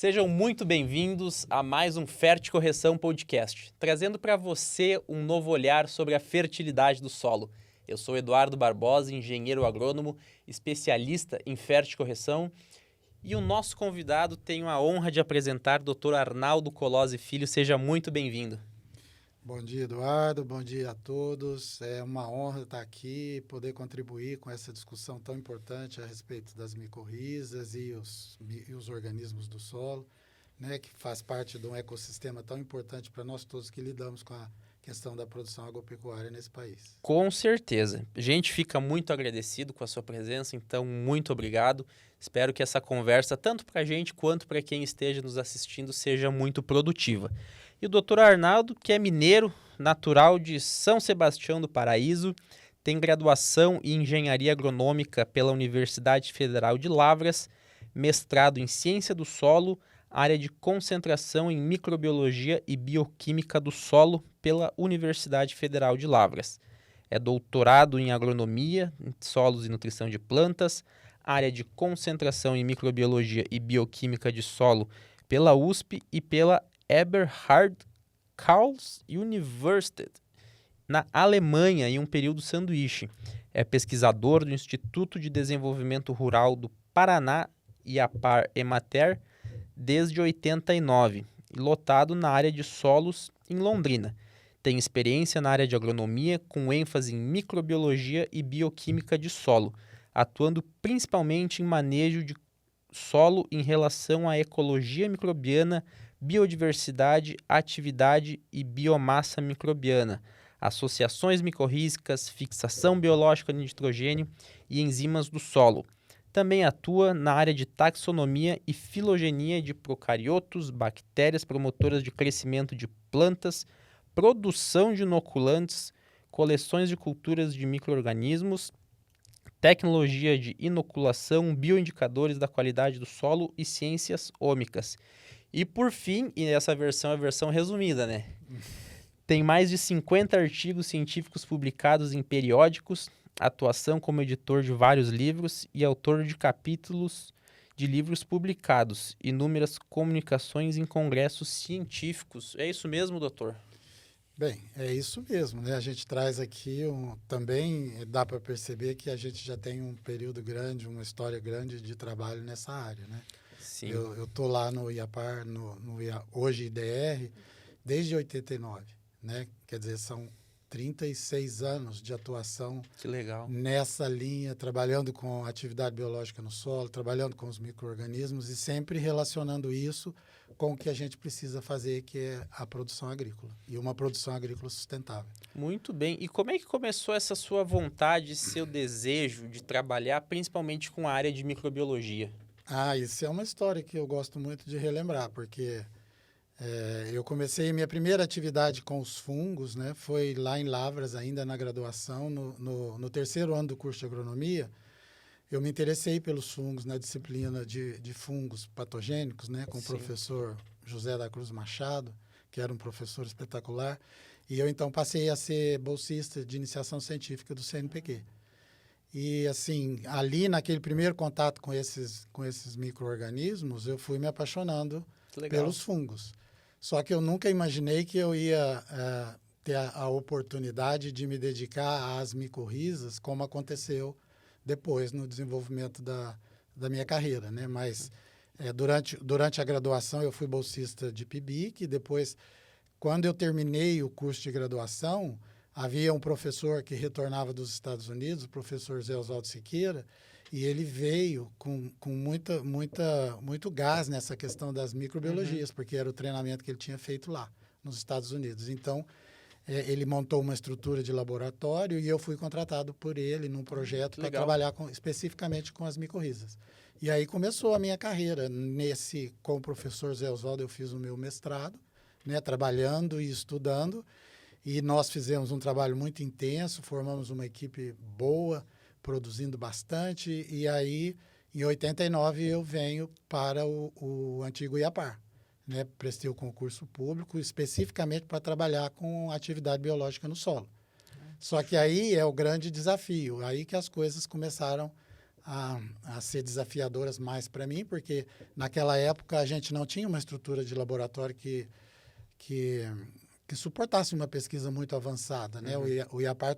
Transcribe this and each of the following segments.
Sejam muito bem-vindos a mais um Ferticorreção Podcast, trazendo para você um novo olhar sobre a fertilidade do solo. Eu sou Eduardo Barbosa, engenheiro agrônomo, especialista em ferticorreção, e o nosso convidado tenho a honra de apresentar o Dr. Arnaldo Colozzi Filho. Seja muito bem-vindo. Bom dia, Eduardo. Bom dia a todos. É uma honra estar aqui e poder contribuir com essa discussão tão importante a respeito das micorrizas e os organismos do solo, né, que faz parte de um ecossistema tão importante para nós todos que lidamos com a questão da produção agropecuária nesse país. Com certeza. A gente fica muito agradecido com a sua presença, então muito obrigado. Espero que essa conversa, tanto para a gente quanto para quem esteja nos assistindo, seja muito produtiva. E o Dr. Arnaldo, que é mineiro, natural de São Sebastião do Paraíso, tem graduação em Engenharia Agronômica pela Universidade Federal de Lavras, mestrado em Ciência do Solo, área de concentração em Microbiologia e Bioquímica do Solo pela Universidade Federal de Lavras. É doutorado em Agronomia, em Solos e Nutrição de Plantas, área de concentração em Microbiologia e Bioquímica de Solo pela USP e pela Eberhard Karls Universität, na Alemanha, em um período sanduíche. É pesquisador do Instituto de Desenvolvimento Rural do Paraná, IAPAR Emater, desde 89, e lotado na área de solos em Londrina. Tem experiência na área de agronomia, com ênfase em microbiologia e bioquímica de solo, atuando principalmente em manejo de solo em relação à ecologia microbiana, biodiversidade, atividade e biomassa microbiana, associações micorrízicas, fixação biológica de nitrogênio e enzimas do solo. Também atua na área de taxonomia e filogenia de procariotos, bactérias promotoras de crescimento de plantas, produção de inoculantes, coleções de culturas de micro-organismos, tecnologia de inoculação, bioindicadores da qualidade do solo e ciências ômicas. E por fim, e essa versão é a versão resumida, né? Tem mais de 50 artigos científicos publicados em periódicos, atuação como editor de vários livros e autor de capítulos de livros publicados, inúmeras comunicações em congressos científicos. É isso mesmo, doutor? Bem, é isso mesmo, né? A gente traz aqui também dá para perceber que a gente já tem um período grande, uma história grande de trabalho nessa área, né? Sim. Eu tô lá no IAPAR, hoje IDR, desde 89, né? Quer dizer, são 36 anos de atuação. Que legal. Nessa linha, trabalhando com atividade biológica no solo, trabalhando com os micro-organismos e sempre relacionando isso com o que a gente precisa fazer, que é a produção agrícola, e uma produção agrícola sustentável. Muito bem. E como é que começou essa sua vontade, seu desejo de trabalhar principalmente com a área de microbiologia? Isso é uma história que eu gosto muito de relembrar, porque eu comecei minha primeira atividade com os fungos, né? Foi lá em Lavras, ainda na graduação, no terceiro ano do curso de agronomia. Eu me interessei pelos fungos na disciplina de fungos patogênicos, né? Com o professor José da Cruz Machado, que era um professor espetacular. E eu, então, passei a ser bolsista de iniciação científica do CNPq. E, assim, ali, naquele primeiro contato com esses micro-organismos, eu fui me apaixonando pelos fungos. Só que eu nunca imaginei que eu ia ter a oportunidade de me dedicar às micorrizas, como aconteceu depois no desenvolvimento da minha carreira, né? Mas durante a graduação eu fui bolsista de PIBIC, depois, quando eu terminei o curso de graduação, havia um professor que retornava dos Estados Unidos, o professor Zé Oswaldo Siqueira, e ele veio com muito gás nessa questão das microbiologias, porque era o treinamento que ele tinha feito lá, nos Estados Unidos. Então, ele montou uma estrutura de laboratório e eu fui contratado por ele num projeto para trabalhar especificamente com as micorrizas. E aí começou a minha carreira. Com o professor Zé Oswaldo, eu fiz o meu mestrado, né, trabalhando e estudando, e nós fizemos um trabalho muito intenso, formamos uma equipe boa, produzindo bastante, e aí, em 89, eu venho para o antigo IAPAR. Né, prestei o concurso público especificamente para trabalhar com atividade biológica no solo. Só que aí é o grande desafio, aí que as coisas começaram a ser desafiadoras mais para mim, porque naquela época a gente não tinha uma estrutura de laboratório que suportasse uma pesquisa muito avançada, né? O IAPAR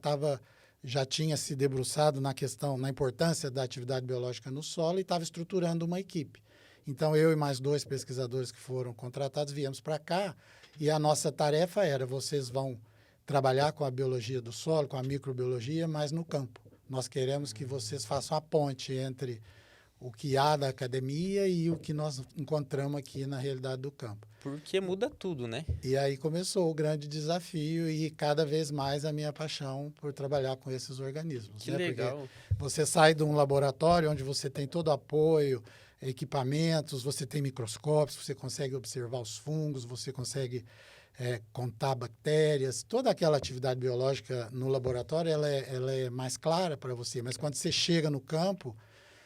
já tinha se debruçado na importância da atividade biológica no solo e estava estruturando uma equipe. Então, eu e mais 2 pesquisadores que foram contratados viemos para cá e a nossa tarefa era: vocês vão trabalhar com a biologia do solo, com a microbiologia, mas no campo. Nós queremos que vocês façam a ponte entre o que há da academia e o que nós encontramos aqui na realidade do campo. Porque muda tudo, né? E aí começou o grande desafio e cada vez mais a minha paixão por trabalhar com esses organismos. Que né? legal. Porque você sai de um laboratório onde você tem todo o apoio, equipamentos, você tem microscópios, você consegue observar os fungos, você consegue contar bactérias, toda aquela atividade biológica no laboratório ela é mais clara para você, mas quando você chega no campo,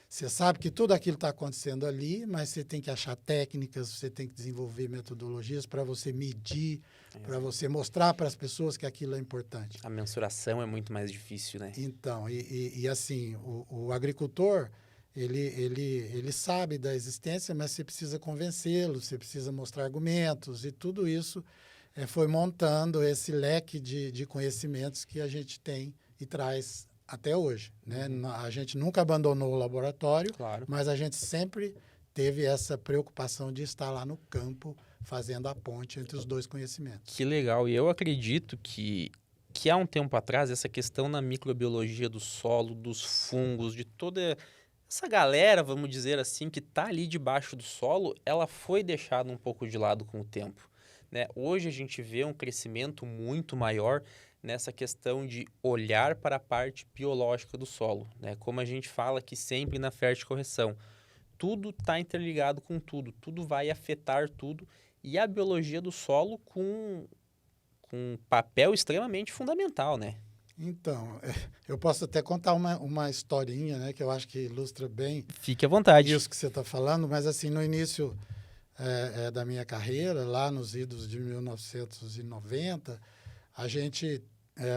você sabe que tudo aquilo está acontecendo ali, mas você tem que achar técnicas, você tem que desenvolver metodologias para você medir, para você mostrar para as pessoas que aquilo é importante. A mensuração é muito mais difícil, né? Então, assim, o agricultor, ele sabe da existência, mas você precisa convencê-lo, você precisa mostrar argumentos, e tudo isso foi montando esse leque de conhecimentos que a gente tem e traz até hoje, né? A gente nunca abandonou o laboratório, Claro. mas a gente sempre teve essa preocupação de estar lá no campo fazendo a ponte entre os 2 conhecimentos. Que legal. E eu acredito que há um tempo atrás, essa questão na microbiologia do solo, dos fungos, de toda essa galera, vamos dizer assim, que está ali debaixo do solo, ela foi deixada um pouco de lado com o tempo, né? Hoje a gente vê um crescimento muito maior nessa questão de olhar para a parte biológica do solo, né? Como a gente fala aqui sempre na Fértil Correção, tudo está interligado com tudo, tudo vai afetar tudo, e a biologia do solo com um papel extremamente fundamental, né? Então, eu posso até contar uma historinha, né, que eu acho que ilustra bem Fique à vontade. isso que você está falando, mas assim, no início da minha carreira, lá nos idos de 1990, a gente,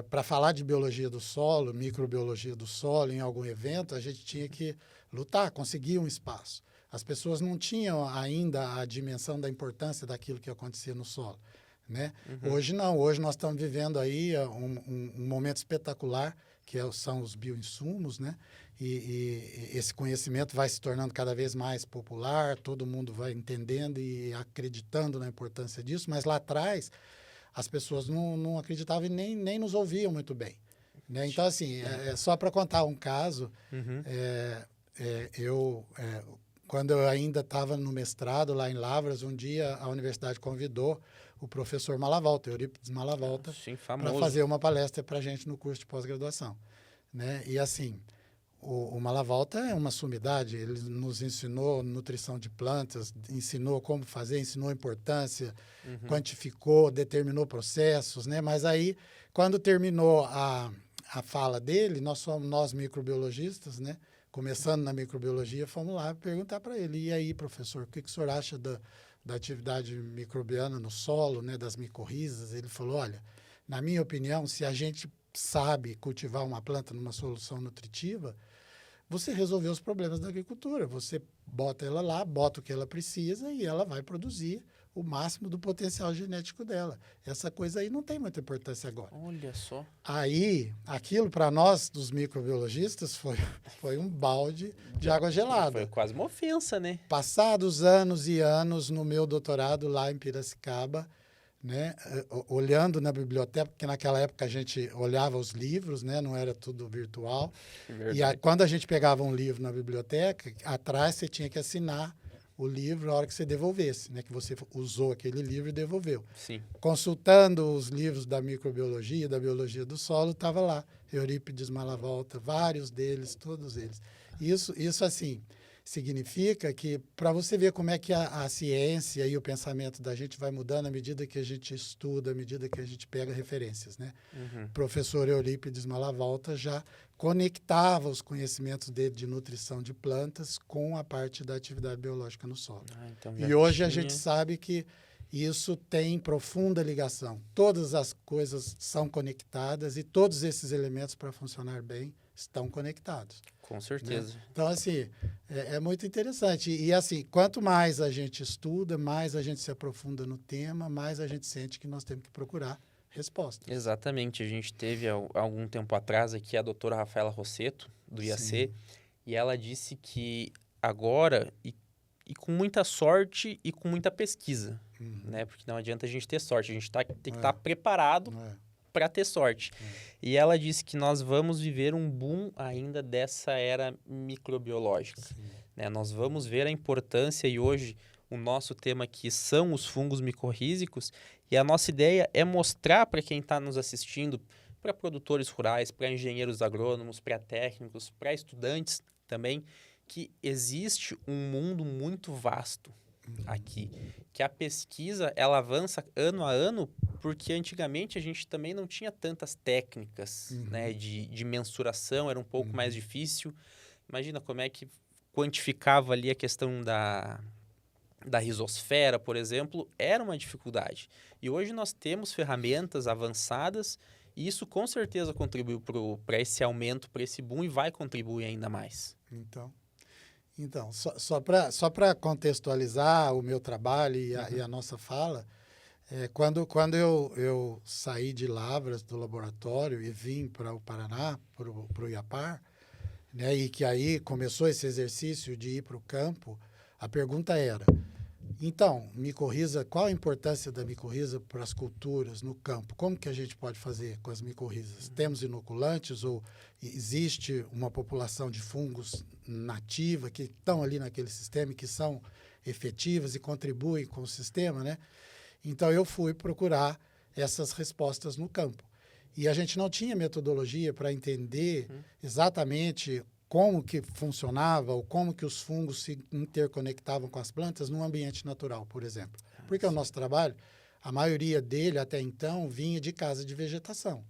para falar de biologia do solo, microbiologia do solo, em algum evento, a gente tinha que lutar, conseguir um espaço. As pessoas não tinham ainda a dimensão da importância daquilo que acontecia no solo, né? Hoje não, hoje nós estamos vivendo aí um momento espetacular, que são os bioinsumos, né? E esse conhecimento vai se tornando cada vez mais popular, todo mundo vai entendendo e acreditando na importância disso, mas lá atrás as pessoas não acreditavam e nem nos ouviam muito bem, né? Então, assim, só para contar um caso, quando eu ainda estava no mestrado lá em Lavras, um dia a universidade convidou o professor Malavolta, Eurípides Malavolta, para fazer uma palestra para a gente no curso de pós-graduação, né? E assim, o Malavolta é uma sumidade, ele nos ensinou nutrição de plantas, ensinou como fazer, ensinou a importância, quantificou, determinou processos, né? Mas aí, quando terminou a fala dele, nós microbiologistas, né? Começando na microbiologia, fomos lá perguntar para ele: e aí, professor, o que o senhor acha da atividade microbiana no solo, né, das micorrizas? Ele falou: olha, na minha opinião, se a gente sabe cultivar uma planta numa solução nutritiva, você resolveu os problemas da agricultura. Você bota ela lá, bota o que ela precisa e ela vai produzir o máximo do potencial genético dela. Essa coisa aí não tem muita importância agora. Olha só. Aí, aquilo para nós, dos microbiologistas, foi um balde de água gelada. Foi quase uma ofensa, né? Passados anos e anos no meu doutorado lá em Piracicaba, né, olhando na biblioteca, porque naquela época a gente olhava os livros, né, não era tudo virtual. E quando a gente pegava um livro na biblioteca, atrás você tinha que assinar o livro na hora que você devolvesse, né, que você usou aquele livro e devolveu. Sim. Consultando os livros da microbiologia, da biologia do solo, estava lá Eurípides Malavolta, vários deles, todos eles. Isso assim, significa que, para você ver como é que a ciência e o pensamento da gente vai mudando à medida que a gente estuda, à medida que a gente pega referências, né? O professor Eurípides Malavolta já conectava os conhecimentos dele de nutrição de plantas com a parte da atividade biológica no solo. Então e hoje a gente sabe que isso tem profunda ligação. Todas as coisas são conectadas e todos esses elementos, para funcionar bem, estão conectados. Com certeza. Né? Então, assim, é muito interessante. E, assim, quanto mais a gente estuda, mais a gente se aprofunda no tema, mais a gente sente que nós temos que procurar respostas. Exatamente. A gente teve, algum tempo atrás, aqui a doutora Rafaela Rosseto, do IAC, e ela disse que agora, e com muita sorte e com muita pesquisa, né? Porque não adianta a gente ter sorte, a gente tem que estar preparado para ter sorte. E ela disse que nós vamos viver um boom ainda dessa era microbiológica. Né? Nós vamos ver a importância, e hoje o nosso tema aqui são os fungos micorrízicos, e a nossa ideia é mostrar para quem está nos assistindo, para produtores rurais, para engenheiros agrônomos, para técnicos, para estudantes também, que existe um mundo muito vasto aqui, que a pesquisa ela avança ano a ano, porque antigamente a gente também não tinha tantas técnicas né, de mensuração, era um pouco mais difícil. Imagina como é que quantificava ali a questão da rizosfera, por exemplo, era uma dificuldade. E hoje nós temos ferramentas avançadas e isso com certeza contribuiu para esse aumento, para esse boom e vai contribuir ainda mais. Então só para contextualizar o meu trabalho e a nossa fala, quando eu saí de Lavras, do laboratório, e vim para o Paraná, para o IAPAR, né, e que aí começou esse exercício de ir para o campo, a pergunta era, então, micorriza, qual a importância da micorriza para as culturas no campo? Como que a gente pode fazer com as micorrizas? Temos inoculantes ou existe uma população de fungos nativa que estão ali naquele sistema e que são efetivas e contribuem com o sistema, né? Então, eu fui procurar essas respostas no campo. E a gente não tinha metodologia para entender exatamente como que funcionava ou como que os fungos se interconectavam com as plantas num ambiente natural, por exemplo. Porque o nosso trabalho, a maioria dele até então vinha de casa de vegetação.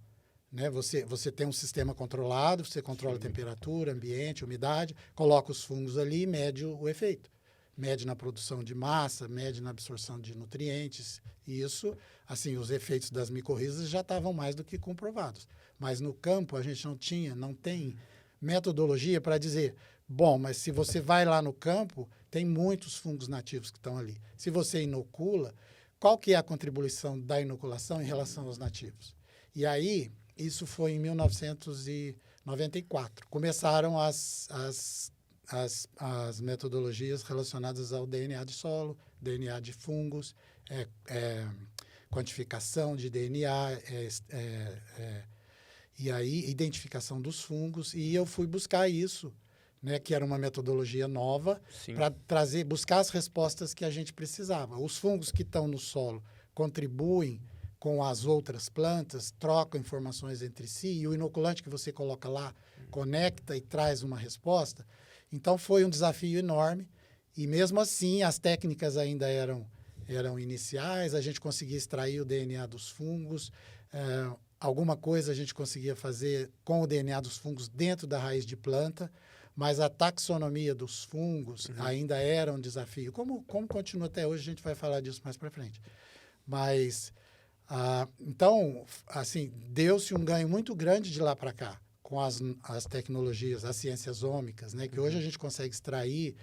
Né? Você tem um sistema controlado, você controla a temperatura, ambiente, umidade, coloca os fungos ali e mede o efeito. Mede na produção de massa, mede na absorção de nutrientes. E isso, assim, os efeitos das micorrizas já estavam mais do que comprovados. Mas no campo a gente não tem metodologia para dizer, bom, mas se você vai lá no campo, tem muitos fungos nativos que estão ali. Se você inocula, qual que é a contribuição da inoculação em relação aos nativos? E aí, isso foi em 1994. Começaram as metodologias relacionadas ao DNA de solo, DNA de fungos, quantificação de DNA, e aí identificação dos fungos, e eu fui buscar isso, né, que era uma metodologia nova, para buscar as respostas que a gente precisava. Os fungos que estão no solo contribuem com as outras plantas, trocam informações entre si, e o inoculante que você coloca lá conecta e traz uma resposta. Então, foi um desafio enorme, e mesmo assim, as técnicas ainda eram iniciais, a gente conseguia extrair o DNA dos fungos, alguma coisa a gente conseguia fazer com o DNA dos fungos dentro da raiz de planta, mas a taxonomia dos fungos ainda era um desafio. Como continua até hoje, a gente vai falar disso mais para frente. Mas, então, assim, deu-se um ganho muito grande de lá para cá, com as tecnologias, as ciências ômicas, né? Que hoje a gente consegue extrair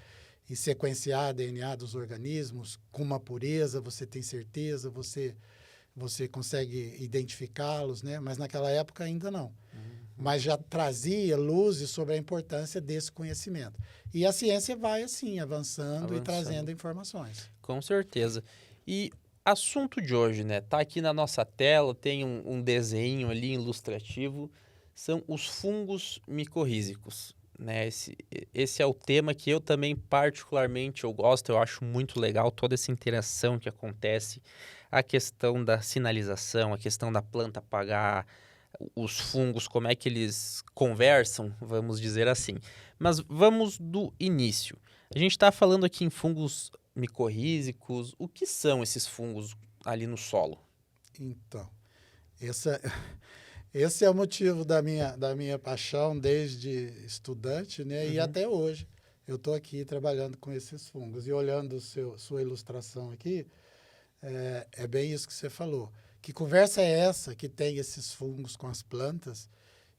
e sequenciar DNA dos organismos com uma pureza, você tem certeza, você consegue identificá-los, né? Mas naquela época ainda não. Mas já trazia luzes sobre a importância desse conhecimento. E a ciência vai, assim, avançando e trazendo informações. Com certeza. E assunto de hoje, né? Tá aqui na nossa tela, tem um desenho ali ilustrativo, são os fungos micorrízicos. Né? Esse é o tema que eu também particularmente eu gosto, eu acho muito legal toda essa interação que acontece, a questão da sinalização, a questão da planta apagar, os fungos, como é que eles conversam, vamos dizer assim. Mas vamos do início. A gente está falando aqui em fungos micorrízicos, o que são esses fungos ali no solo? Então, esse é o motivo da minha paixão desde estudante, né? E até hoje eu estou aqui trabalhando com esses fungos. E olhando sua ilustração aqui, é bem isso que você falou. Que conversa é essa que tem esses fungos com as plantas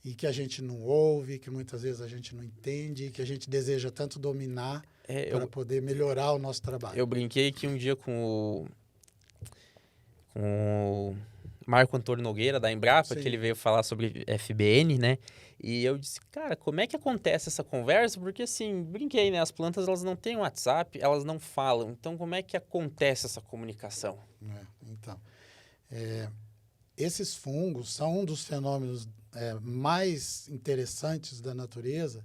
e que a gente não ouve, que muitas vezes a gente não entende, que a gente deseja tanto dominar para poder melhorar o nosso trabalho. Eu brinquei aqui um dia com o Marco Antônio Nogueira, da Embrapa, Sim. que ele veio falar sobre FBN, né? E eu disse, cara, como é que acontece essa conversa? Porque, assim, brinquei, né? As plantas, elas não têm WhatsApp, elas não falam. Então, como é que acontece essa comunicação? Então, esses fungos são um dos fenômenos mais interessantes da natureza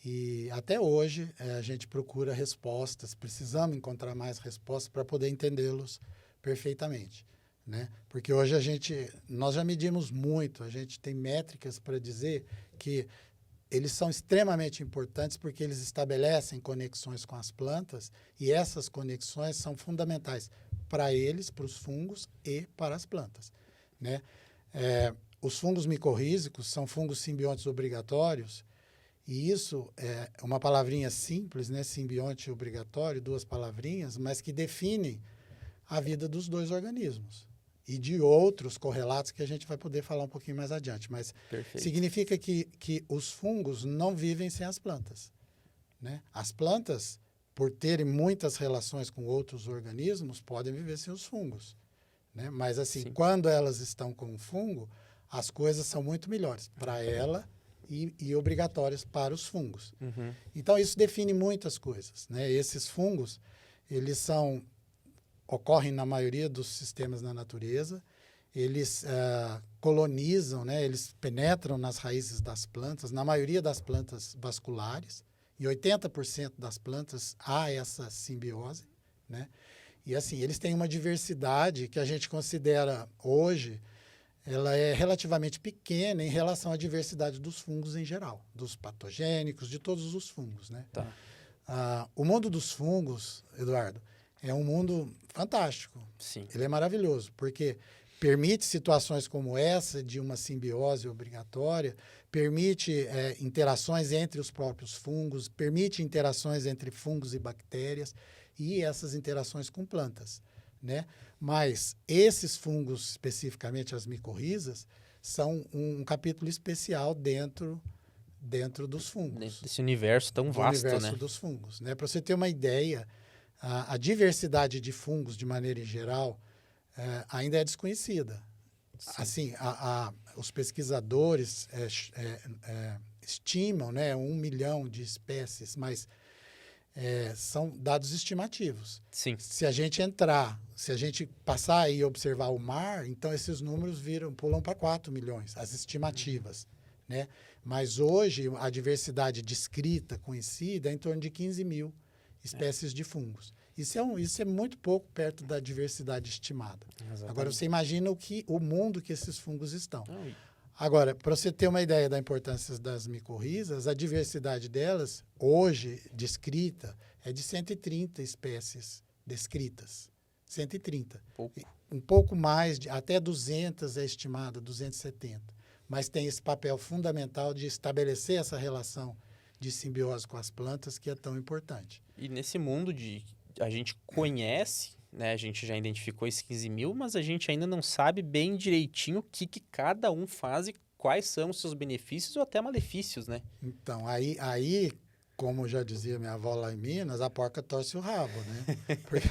e, até hoje, a gente procura respostas, precisamos encontrar mais respostas para poder entendê-los perfeitamente, né? Porque hoje nós já medimos muito, a gente tem métricas para dizer que eles são extremamente importantes porque eles estabelecem conexões com as plantas e essas conexões são fundamentais para eles, para os fungos e para as plantas, né? Os fungos micorrízicos são fungos simbiontes obrigatórios e isso é uma palavrinha simples, né? Simbionte obrigatório, 2 palavrinhas, mas que definem a vida dos 2 organismos e de outros correlatos que a gente vai poder falar um pouquinho mais adiante. Mas Perfeito. significa que os fungos não vivem sem as plantas, né? As plantas, por terem muitas relações com outros organismos, podem viver sem os fungos, né? Mas, assim, Sim. quando elas estão com o fungo, as coisas são muito melhores para ela e obrigatórias para os fungos. Uhum. Então, isso define muitas coisas, né? Esses fungos, eles ocorrem na maioria dos sistemas na natureza, eles colonizam, né? Eles penetram nas raízes das plantas, na maioria das plantas vasculares, em 80% das plantas há essa simbiose, né? E, assim, eles têm uma diversidade que a gente considera hoje, ela é relativamente pequena em relação à diversidade dos fungos em geral, dos patogênicos, de todos os fungos, né? Tá. O mundo dos fungos, Eduardo, é um mundo fantástico. Sim. Ele é maravilhoso, porque permite situações como essa, de uma simbiose obrigatória, permite interações entre os próprios fungos, permite interações entre fungos e bactérias e essas interações com plantas, né? Mas esses fungos, especificamente as micorrizas, são um capítulo especial dentro dos fungos. Desse universo tão vasto, né? Do universo dos fungos, né? Para você ter uma ideia, a diversidade de fungos, de maneira geral, ainda é desconhecida. Sim. Assim, os pesquisadores estimam, né, 1 milhão de espécies, mas são dados estimativos. Sim. Se a gente passar e observar o mar, então esses números pulam para 4 milhões, as estimativas, né? Mas hoje a diversidade descrita, conhecida, é em torno de 15 mil espécies de fungos. Isso é muito pouco perto da diversidade estimada. Exatamente. Agora, você imagina o mundo que esses fungos estão. Não, Agora, para você ter uma ideia da importância das micorrizas, a diversidade delas, hoje, descrita, é de 130 espécies descritas. 130. pouco. Um pouco mais, até 200 é estimada, 270. Mas tem esse papel fundamental de estabelecer essa relação de simbiose com as plantas, que é tão importante. E nesse mundo a gente conhece, né? A gente já identificou esses 15 mil, mas a gente ainda não sabe bem direitinho o que cada um faz e quais são os seus benefícios ou até malefícios, né? Então, aí, como já dizia minha avó lá em Minas, a porca torce o rabo, né? Porque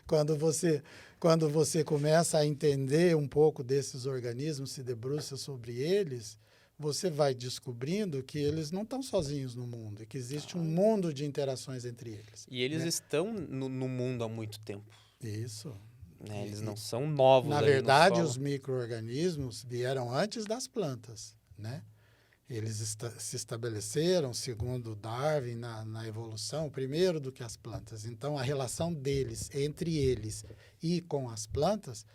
quando você começa a entender um pouco desses organismos, se debruça sobre eles, você vai descobrindo que eles não estão sozinhos no mundo, e que existe um mundo de interações entre eles. E eles né? estão no mundo há muito tempo. Isso. Né? Eles não são novos. Na ali verdade, no solo. os micro-organismos vieram antes das plantas, né? Eles se estabeleceram, segundo Darwin, na evolução, primeiro do que as plantas. Então, a relação deles, entre eles e com as plantas,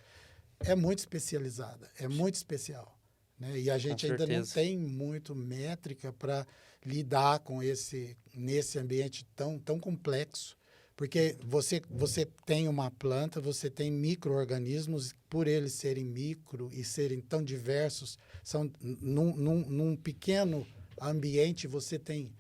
é muito especializada, é muito especial. Né? E a gente ainda não tem muito métrica para lidar com nesse ambiente tão complexo. Porque você tem uma planta, você tem micro-organismos, por eles serem micro e serem tão diversos, num pequeno ambiente você tem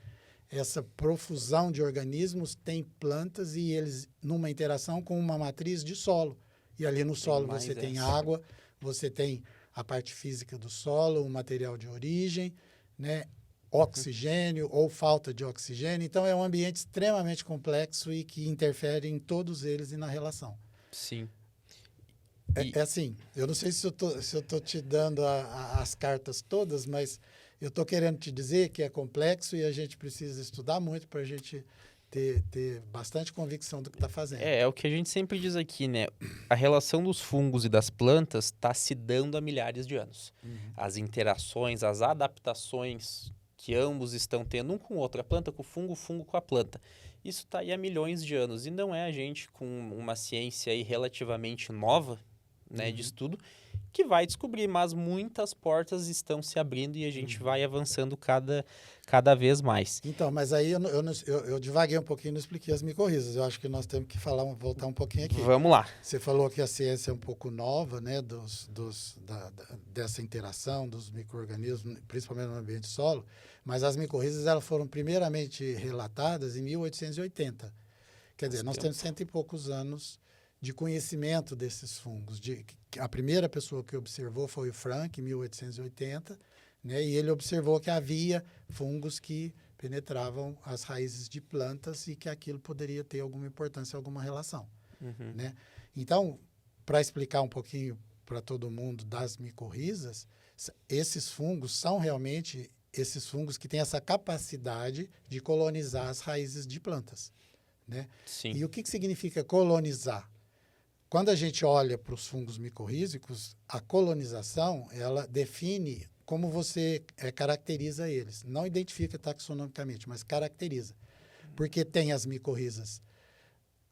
essa profusão de organismos, tem plantas e eles numa interação com uma matriz de solo. E ali no solo você tem água, você tem a parte física do solo, o material de origem, né? Oxigênio ou falta de oxigênio. Então, é um ambiente extremamente complexo e que interfere em todos eles e na relação. Sim. É assim, eu não sei se eu tô te dando as cartas todas, mas eu estou querendo te dizer que é complexo e a gente precisa estudar muito para a gente ter bastante convicção do que está fazendo. É o que a gente sempre diz aqui, né? A relação dos fungos e das plantas está se dando há milhares de anos. As interações, as adaptações que ambos estão tendo, um com o outro, a planta com o fungo com a planta. Isso está aí há milhões de anos. E não é a gente com uma ciência aí relativamente nova, né, de estudo, que vai descobrir, mas muitas portas estão se abrindo e a gente vai avançando cada vez mais. Então, mas aí eu divaguei um pouquinho e não expliquei as micorrizas. Eu acho que nós temos que voltar um pouquinho aqui. Vamos lá. Você falou que a ciência é um pouco nova, né, dessa interação dos micro-organismos, principalmente no ambiente solo, mas as micorrizas elas foram primeiramente relatadas em 1880. Quer dizer, nós temos 100 e poucos anos de conhecimento desses fungos. A primeira pessoa que observou foi o Frank, em 1880, né? E ele observou que havia fungos que penetravam as raízes de plantas e que aquilo poderia ter alguma importância, alguma relação. Né? Então, para explicar um pouquinho para todo mundo das micorrizas, esses fungos são realmente esses fungos que têm essa capacidade de colonizar as raízes de plantas. Né? Sim. E o que significa colonizar? Quando a gente olha para os fungos micorrízicos, a colonização, ela define como você caracteriza eles. Não identifica taxonomicamente, mas caracteriza. Porque tem as micorrizas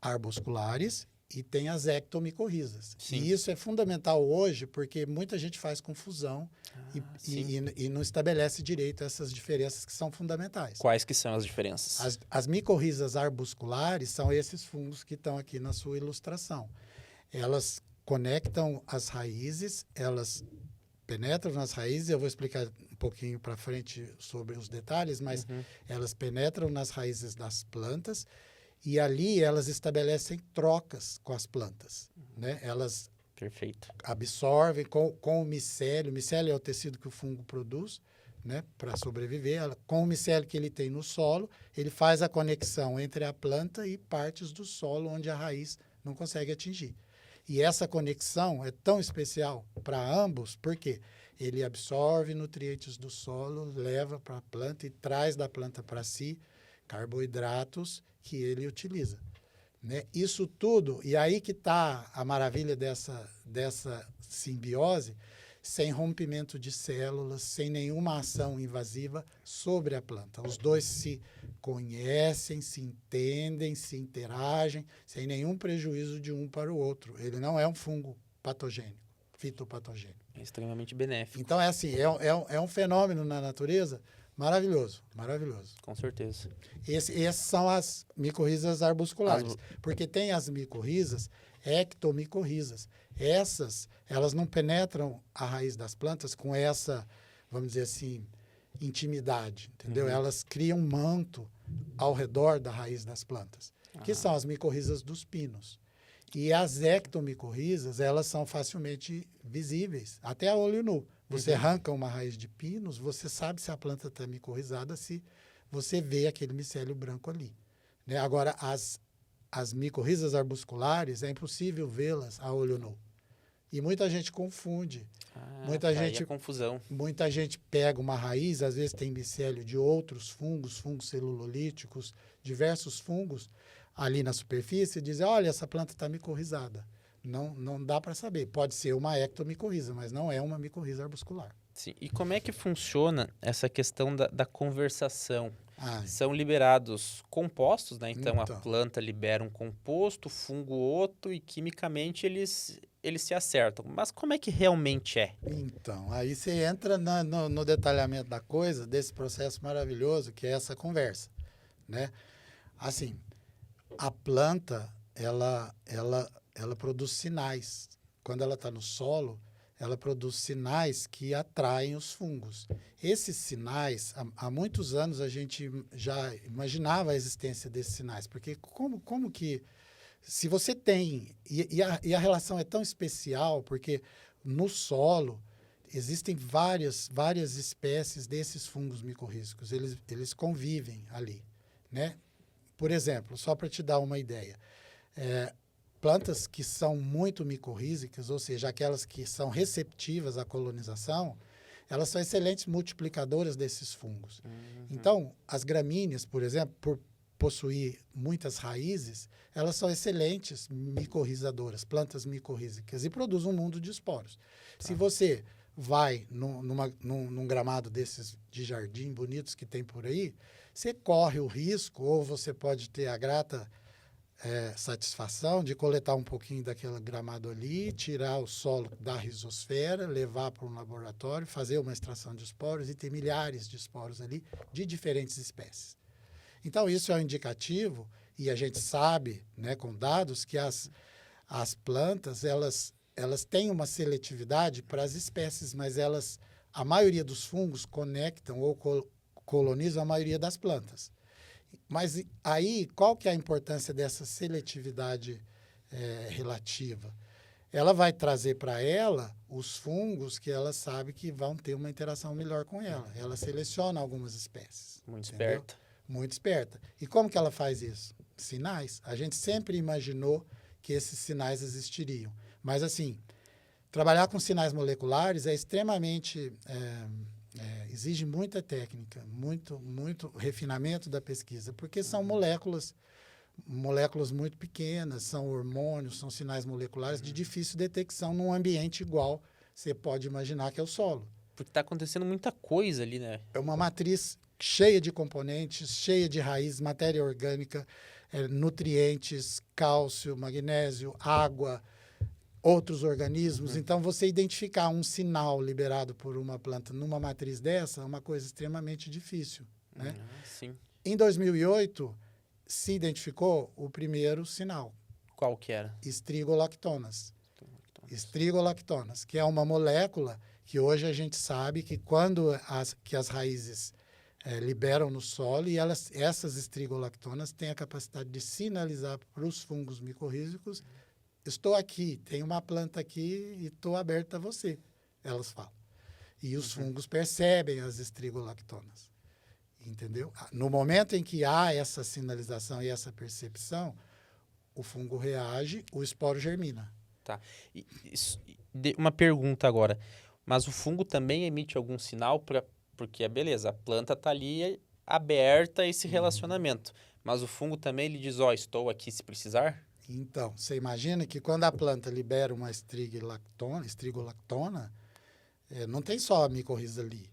arbusculares e tem as ectomicorrizas. Sim. E isso é fundamental hoje, porque muita gente faz confusão e não estabelece direito essas diferenças que são fundamentais. Quais que são as diferenças? As micorrizas arbusculares são esses fungos que estão aqui na sua ilustração. Elas conectam as raízes, elas penetram nas raízes, eu vou explicar um pouquinho para frente sobre os detalhes, mas elas penetram nas raízes das plantas e ali elas estabelecem trocas com as plantas. Né? Elas Perfeito. absorvem com o micélio. O micélio é o tecido que o fungo produz, né, para sobreviver. Com o micélio que ele tem no solo, ele faz a conexão entre a planta e partes do solo onde a raiz não consegue atingir. E essa conexão é tão especial para ambos, porque ele absorve nutrientes do solo, leva para a planta e traz da planta para si carboidratos que ele utiliza. Né? Isso tudo, e aí que está a maravilha dessa simbiose, sem rompimento de células, sem nenhuma ação invasiva sobre a planta. Os dois se conhecem, se entendem, se interagem, sem nenhum prejuízo de um para o outro. Ele não é um fungo patogênico, fitopatogênico. É extremamente benéfico. Então, é assim, é um fenômeno na natureza maravilhoso, maravilhoso. Com certeza. Essas são as micorrizas arbusculares, porque tem as micorrizas ectomicorrizas. Elas não penetram a raiz das plantas com essa, vamos dizer assim, intimidade, entendeu? Elas criam um manto ao redor da raiz das plantas, que são as micorrizas dos pinos. E as ectomicorrizas, elas são facilmente visíveis, até a olho nu. Você arranca uma raiz de pinos, você sabe se a planta está micorrizada, se você vê aquele micélio branco ali. Né? Agora, as micorrizas arbusculares, é impossível vê-las a olho nu. E muita gente confunde. Confusão. Muita gente pega uma raiz, às vezes tem micélio de outros fungos celulolíticos, diversos fungos, ali na superfície, e diz, olha, essa planta está micorrizada. Não dá para saber. Pode ser uma ectomicorriza, mas não é uma micorriza arbuscular. Sim. E como é que funciona essa questão da conversação? São liberados compostos, né? Então, a planta libera um composto, o fungo outro, e quimicamente eles se acertam. Mas como é que realmente é? Então, aí você entra no detalhamento da coisa, desse processo maravilhoso que é essa conversa, né? Assim, a planta, ela produz sinais. Quando ela está no solo, ela produz sinais que atraem os fungos. Esses sinais, há muitos anos a gente já imaginava a existência desses sinais, porque como que, se você tem, e a relação é tão especial, porque no solo existem várias espécies desses fungos micorrízicos. Eles convivem ali, né? Por exemplo, só para te dar uma ideia, plantas que são muito micorrízicas, ou seja, aquelas que são receptivas à colonização, elas são excelentes multiplicadoras desses fungos. Então, as gramíneas, por exemplo, por possuir muitas raízes, elas são excelentes micorrizadoras, plantas micorrízicas, e produzem um mundo de esporos. Se você vai num gramado desses de jardim bonitos que tem por aí, você corre o risco, ou você pode ter a grata satisfação de coletar um pouquinho daquele gramado ali, tirar o solo da rizosfera, levar para um laboratório, fazer uma extração de esporos e ter milhares de esporos ali de diferentes espécies. Então, isso é um indicativo, e a gente sabe, né, com dados, que as plantas, elas têm uma seletividade para as espécies, mas a maioria dos fungos conectam ou colonizam a maioria das plantas. Mas aí, qual que é a importância dessa seletividade relativa? Ela vai trazer para ela os fungos que ela sabe que vão ter uma interação melhor com ela. Ela seleciona algumas espécies. Muito esperta. Muito esperta. E como que ela faz isso? Sinais. A gente sempre imaginou que esses sinais existiriam. Mas, assim, trabalhar com sinais moleculares é extremamente... exige muita técnica, muito refinamento da pesquisa, porque são moléculas muito pequenas, são hormônios, são sinais moleculares de difícil detecção num ambiente igual você pode imaginar que é o solo. Porque está acontecendo muita coisa ali, né? É uma matriz cheia de componentes, cheia de raízes, matéria orgânica, nutrientes, cálcio, magnésio, água, outros organismos. Então, você identificar um sinal liberado por uma planta numa matriz dessa é uma coisa extremamente difícil, né? Sim. Em 2008, se identificou o primeiro sinal. Qual que era? Estrigolactonas. Estrigolactonas, que é uma molécula que hoje a gente sabe que quando as raízes liberam no solo, e essas estrigolactonas têm a capacidade de sinalizar para os fungos micorrízicos: estou aqui, tem uma planta aqui e estou aberta a você, elas falam. E os fungos percebem as estrigolactonas, entendeu? No momento em que há essa sinalização e essa percepção, o fungo reage, o esporo germina. Tá. Uma pergunta agora. Mas o fungo também emite algum sinal porque, beleza, a planta está ali aberta a esse relacionamento. Mas o fungo também ele diz, estou aqui se precisar? Então, você imagina que quando a planta libera uma estrigolactona, não tem só a micorriza ali,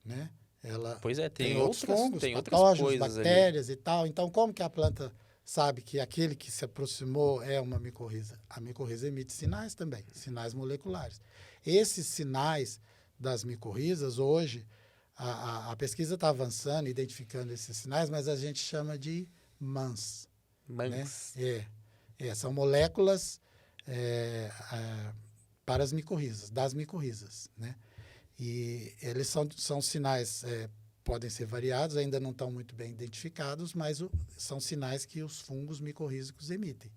né? Ela pois é, tem outros fungos, tem patógenos, outras coisas bactérias ali. E tal. Então, como que a planta sabe que aquele que se aproximou é uma micorriza? A micorriza emite sinais também, sinais moleculares. Esses sinais das micorrizas, hoje, a pesquisa está avançando, identificando esses sinais, mas a gente chama de MANs. MANs. Né? São moléculas para as micorrizas, das micorrizas, né? E eles são sinais, podem ser variados, ainda não estão muito bem identificados, mas são sinais que os fungos micorrízicos emitem.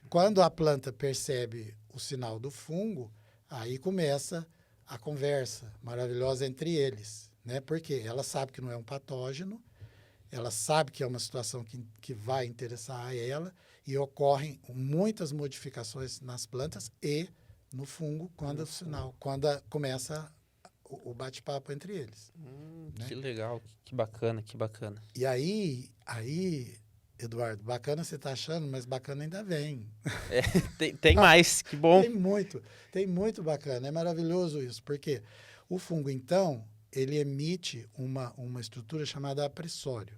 Quando a planta percebe o sinal do fungo, aí começa a conversa maravilhosa entre eles, né? Porque ela sabe que não é um patógeno, ela sabe que é uma situação que vai interessar a ela, e ocorrem muitas modificações nas plantas e no fungo quando começa o bate-papo entre eles. Né? Que legal, que bacana, que bacana. E aí, Eduardo, bacana você está achando, mas bacana ainda vem. Tem mais, que bom. Tem muito bacana, é maravilhoso isso, porque o fungo, então, ele emite uma estrutura chamada apressório.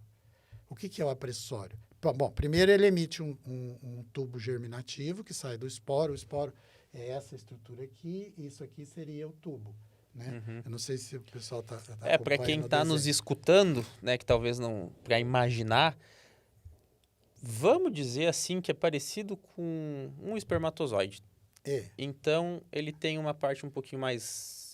O que é o apressório? Bom, primeiro ele emite um tubo germinativo que sai do esporo. O esporo é essa estrutura aqui, e isso aqui seria o tubo. Né? Eu não sei se o pessoal está acompanhando. Para quem está nos escutando, né, que talvez não... Para imaginar, vamos dizer assim que é parecido com um espermatozoide. Então, ele tem uma parte um pouquinho mais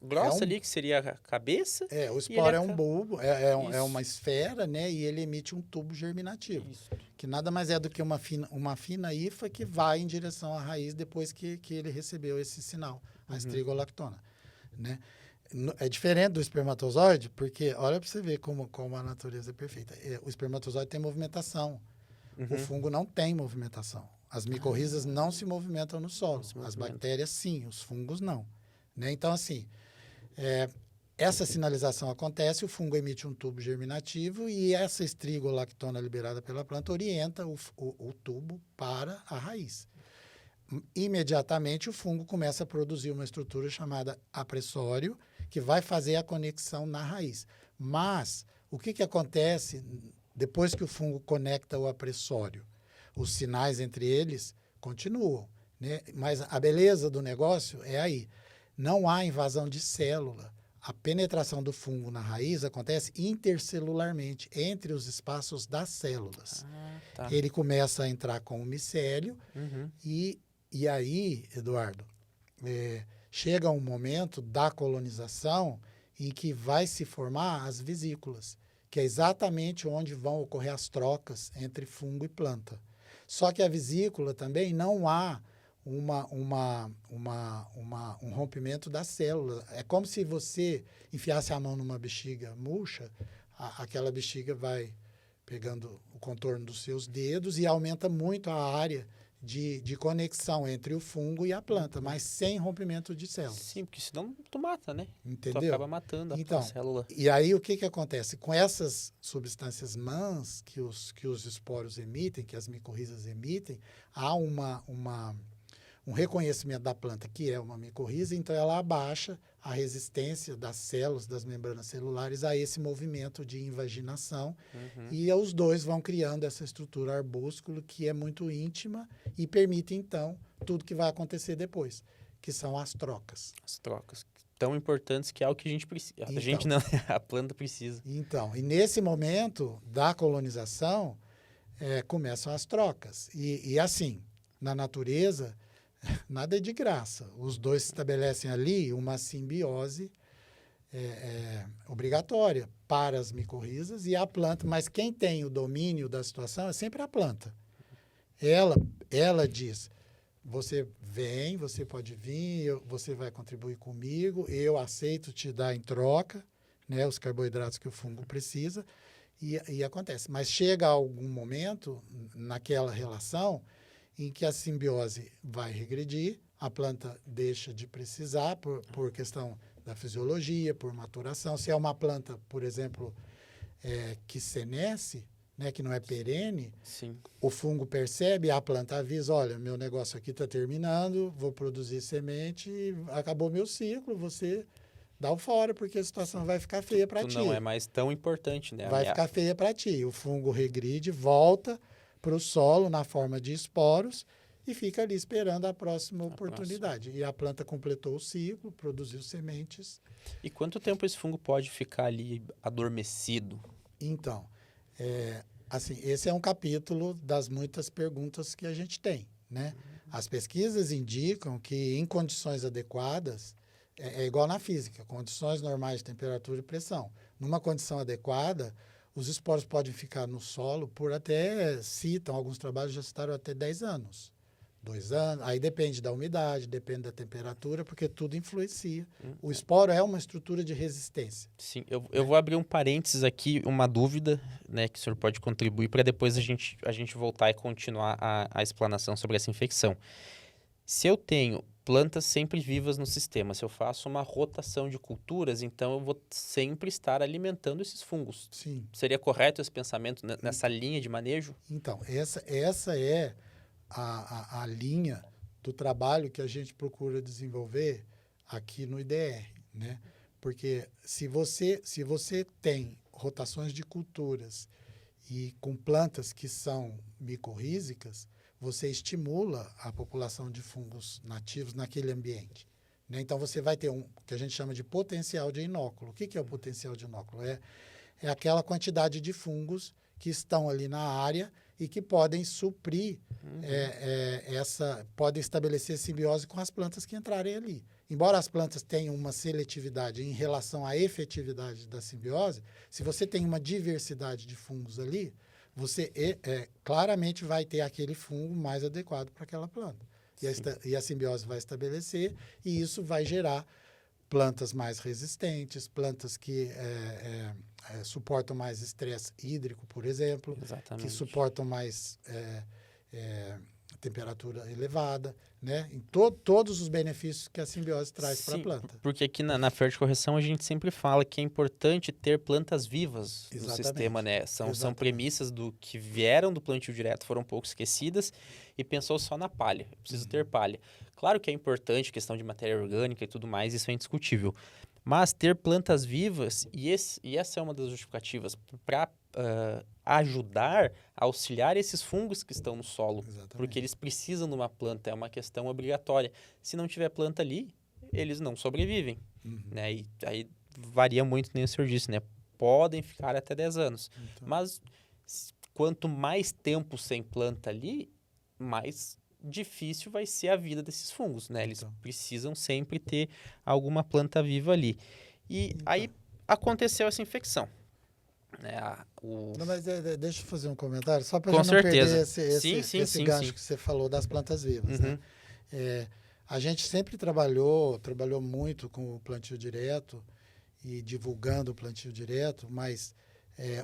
grossa ali, que seria a cabeça. O esporo é um bulbo, é uma esfera, né? E ele emite um tubo germinativo. Isso. Que nada mais é do que uma fina hifa que vai em direção à raiz depois que ele recebeu esse sinal, a estrigolactona, né? É diferente do espermatozoide, porque olha para você ver como a natureza é perfeita. O espermatozoide tem movimentação. O fungo não tem movimentação. As micorrizas não se movimentam no solo. As bactérias, sim. Os fungos, não. Né? Então, assim, essa sinalização acontece, o fungo emite um tubo germinativo e essa estrigolactona liberada pela planta orienta o tubo para a raiz. Imediatamente, o fungo começa a produzir uma estrutura chamada apressório, que vai fazer a conexão na raiz. Mas, o que acontece depois que o fungo conecta o apressório? Os sinais entre eles continuam, né? Mas a beleza do negócio é aí. Não há invasão de célula. A penetração do fungo na raiz acontece intercelularmente, entre os espaços das células. Tá. Ele começa a entrar com o micélio e aí, Eduardo, chega um momento da colonização em que vai se formar as vesículas, que é exatamente onde vão ocorrer as trocas entre fungo e planta. Só que a vesícula também não há um rompimento da célula. É como se você enfiasse a mão numa bexiga murcha, aquela bexiga vai pegando o contorno dos seus dedos e aumenta muito a área de conexão entre o fungo e a planta, mas sem rompimento de células. Sim, porque senão tu mata, né? Entendeu? Tu acaba matando a tua célula. E aí o que acontece? Com essas substâncias mãs que os esporos emitem, que as micorrizas emitem, há um reconhecimento da planta que é uma micorriza, então ela abaixa a resistência das células, das membranas celulares a esse movimento de invaginação e os dois vão criando essa estrutura arbúsculo que é muito íntima e permite, então, tudo que vai acontecer depois, que são as trocas. As trocas tão importantes que é o que a gente precisa. A gente não, a planta precisa. Então, e nesse momento da colonização, começam as trocas. E assim, na natureza, nada é de graça. Os dois estabelecem ali uma simbiose obrigatória para as micorrizas e a planta, mas quem tem o domínio da situação é sempre a planta. Ela diz, você vem, você pode vir, você vai contribuir comigo, eu aceito te dar em troca, né, os carboidratos que o fungo precisa, e acontece. Mas chega algum momento naquela relação em que a simbiose vai regredir, a planta deixa de precisar por questão da fisiologia, por maturação. Se é uma planta, por exemplo, que senesce, né, que não é perene, sim, o fungo percebe, a planta avisa, olha, meu negócio aqui está terminando, vou produzir semente, acabou meu ciclo, você dá o fora, porque a situação vai ficar feia para ti. Não é mais tão importante, né? Vai ficar feia para ti. O fungo regride, volta para o solo na forma de esporos e fica ali esperando a próxima oportunidade. E a planta completou o ciclo, produziu sementes. E quanto tempo esse fungo pode ficar ali adormecido? Então, assim, esse é um capítulo das muitas perguntas que a gente tem, né? As pesquisas indicam que em condições adequadas, é igual na física, condições normais de temperatura e pressão. Numa condição adequada, os esporos podem ficar no solo por alguns trabalhos já citaram até 10 anos. 2 anos, aí depende da umidade, depende da temperatura, porque tudo influencia. O esporo é uma estrutura de resistência. Sim, eu vou abrir um parênteses aqui, uma dúvida, né, que o senhor pode contribuir para depois a gente voltar e continuar a explanação sobre essa infecção. Se eu tenho plantas sempre vivas no sistema, se eu faço uma rotação de culturas, então eu vou sempre estar alimentando esses fungos. Sim. Seria correto esse pensamento nessa linha de manejo? Então, essa é a linha do trabalho que a gente procura desenvolver aqui no IDR, né? Porque se você tem rotações de culturas e com plantas que são micorrízicas, você estimula a população de fungos nativos naquele ambiente, né? Então, você vai ter o que a gente chama de potencial de inóculo. O que é o potencial de inóculo? É aquela quantidade de fungos que estão ali na área e que podem suprir podem estabelecer simbiose com as plantas que entrarem ali. Embora as plantas tenham uma seletividade em relação à efetividade da simbiose, se você tem uma diversidade de fungos ali, você claramente vai ter aquele fungo mais adequado para aquela planta. E a simbiose vai estabelecer, e isso vai gerar plantas mais resistentes, plantas que suportam mais estresse hídrico, por exemplo, Exatamente. que suportam mais temperatura elevada, né? Em todos os benefícios que a simbiose traz para a planta. Porque aqui na Ferticorreção a gente sempre fala que é importante ter plantas vivas no Exatamente. sistema, né? São premissas do que vieram do plantio direto, foram um pouco esquecidas e pensou só na palha. Preciso ter palha. Claro que é importante, questão de matéria orgânica e tudo mais, isso é indiscutível. Mas ter plantas vivas, e essa é uma das justificativas, para ajudar a auxiliar esses fungos que estão no solo. Exatamente. Porque eles precisam de uma planta, é uma questão obrigatória. Se não tiver planta ali, eles não sobrevivem. Né? E aí varia muito, nem o senhor disse, né? Podem ficar até 10 anos. Então. Mas quanto mais tempo sem planta ali, mais difícil vai ser a vida desses fungos, né? Eles precisam sempre ter alguma planta viva ali. E aí aconteceu essa infecção. Né? Não, mas deixa eu fazer um comentário, só para Com não certeza. perder esse gancho que você falou das plantas vivas. Né? A gente sempre trabalhou muito com o plantio direto e divulgando o plantio direto, mas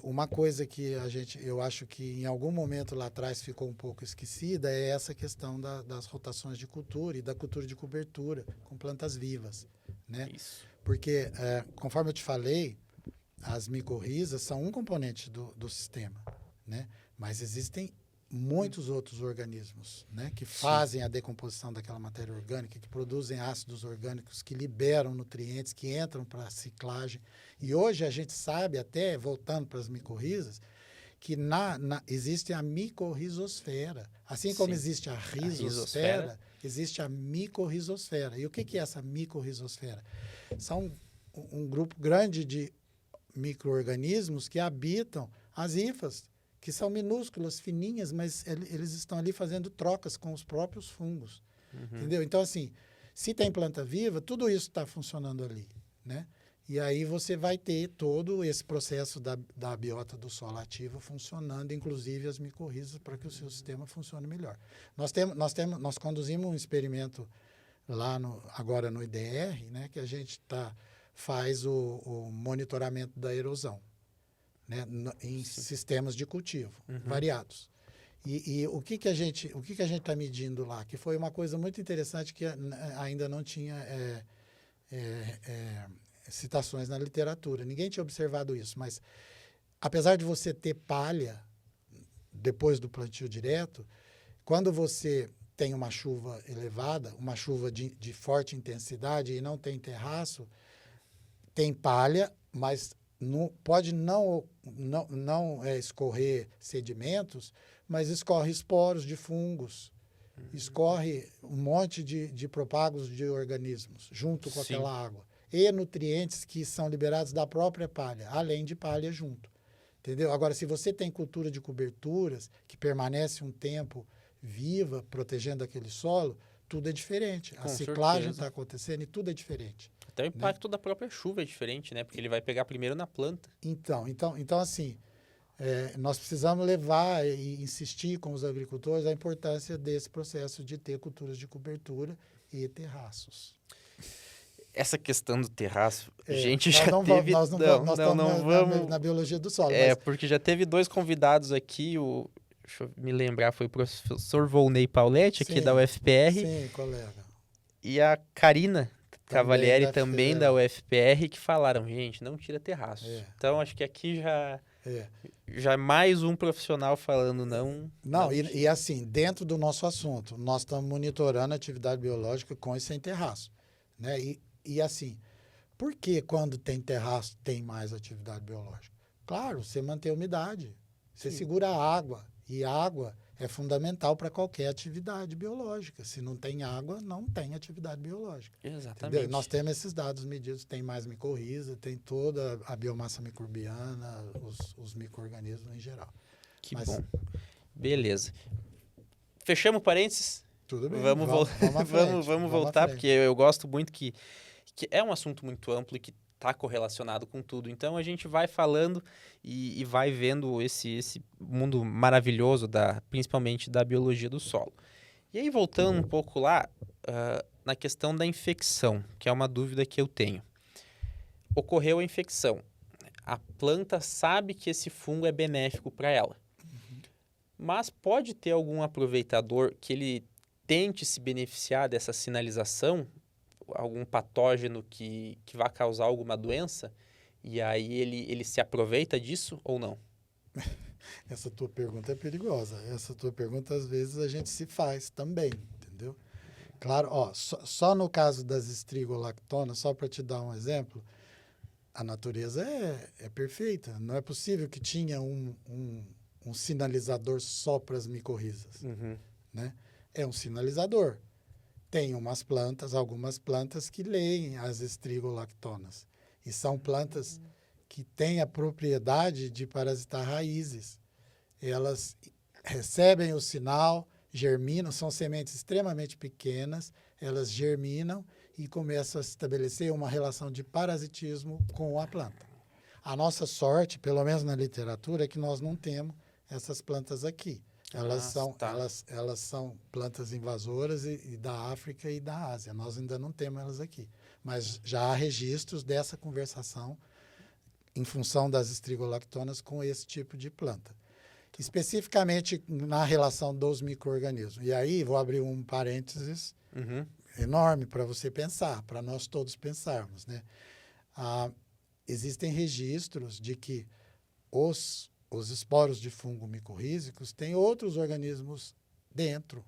uma coisa que eu acho que em algum momento lá atrás ficou um pouco esquecida é essa questão das rotações de cultura e da cultura de cobertura com plantas vivas. Né? Isso. Porque, conforme eu te falei, as micorrizas são um componente do sistema, né? Mas existem muitos outros organismos, né? Que fazem a decomposição daquela matéria orgânica, que produzem ácidos orgânicos, que liberam nutrientes, que entram para a ciclagem. E hoje a gente sabe, até voltando para as micorrizas, que existe a micorrizosfera. Assim como existe a rizosfera, existe a micorrizosfera. E o que é essa micorrizosfera? São um grupo grande de micro-organismos que habitam as hifas, que são minúsculas, fininhas, mas eles estão ali fazendo trocas com os próprios fungos. Entendeu? Então, assim, se tem planta viva, tudo isso está funcionando ali, né? E aí você vai ter todo esse processo da biota do solo ativa funcionando, inclusive as micorrizas, para que o seu sistema funcione melhor. Nós conduzimos um experimento lá agora no IDR, né, que a gente faz o monitoramento da erosão, né, em sistemas de cultivo variados. E o que a gente está medindo lá? Que foi uma coisa muito interessante que ainda não tinha citações na literatura. Ninguém tinha observado isso, mas apesar de você ter palha depois do plantio direto, quando você tem uma chuva elevada, uma chuva de forte intensidade e não tem terraço, tem palha, mas pode não escorrer sedimentos, mas escorre esporos de fungos, escorre um monte de propagos de organismos junto com aquela água. E nutrientes que são liberados da própria palha, além de palha junto. Entendeu? Agora, se você tem cultura de coberturas, que permanece um tempo viva, protegendo aquele solo, tudo é diferente. A ciclagem está acontecendo e tudo é diferente. Até o impacto da própria chuva é diferente, né? Porque ele vai pegar primeiro na planta. Então assim, nós precisamos levar e insistir com os agricultores a importância desse processo de ter culturas de cobertura e terraços. Essa questão do terraço, a gente já teve... Nós não vamos na biologia do solo. Porque já teve 2 convidados aqui, deixa eu me lembrar, foi o professor Volney Pauletti, aqui da UFPR. Sim, colega. E a Karina Cavalieri, também da UFPR, que falaram, gente, não tira terraço. Então, acho que aqui já é mais um profissional falando não... E assim, dentro do nosso assunto, nós estamos monitorando a atividade biológica com e sem terraço. Né? E assim, por que quando tem terraço tem mais atividade biológica? Claro, você mantém a umidade, você segura a água, e água é fundamental para qualquer atividade biológica. Se não tem água, não tem atividade biológica. Exatamente. Entendeu? Nós temos esses dados medidos, tem mais micorriza, tem toda a biomassa microbiana, os micro-organismos em geral. Bom. Beleza. Fechamos parênteses? Tudo bem, Vamos à frente, vamos à voltar, frente. porque eu gosto muito que é um assunto muito amplo e que está correlacionado com tudo. Então a gente vai falando e vai vendo esse mundo maravilhoso, principalmente da biologia do solo. E aí, voltando um pouco lá, na questão da infecção, que é uma dúvida que eu tenho. Ocorreu a infecção. A planta sabe que esse fungo é benéfico para ela. Mas pode ter algum aproveitador que ele tente se beneficiar dessa sinalização, algum patógeno que vai causar alguma doença, e aí ele se aproveita disso ou não? Essa tua pergunta é perigosa. Essa tua pergunta, às vezes, a gente se faz também, entendeu? Claro, ó, só no caso das estrigolactonas, só para te dar um exemplo, a natureza é perfeita. Não é possível que tinha um sinalizador só para as micorrizas, né? É um sinalizador. Tem algumas plantas que leem as estrigolactonas. E são plantas que têm a propriedade de parasitar raízes. Elas recebem o sinal, germinam, são sementes extremamente pequenas, elas germinam e começam a estabelecer uma relação de parasitismo com a planta. A nossa sorte, pelo menos na literatura, é que nós não temos essas plantas aqui. Elas são plantas invasoras e da África e da Ásia. Nós ainda não temos elas aqui. Mas já há registros dessa conversação em função das estrigolactonas com esse tipo de planta. Especificamente na relação dos micro-organismos. E aí, vou abrir um parênteses enorme para você pensar, para nós todos pensarmos, né? Existem registros de que os esporos de fungo micorrízicos têm outros organismos dentro,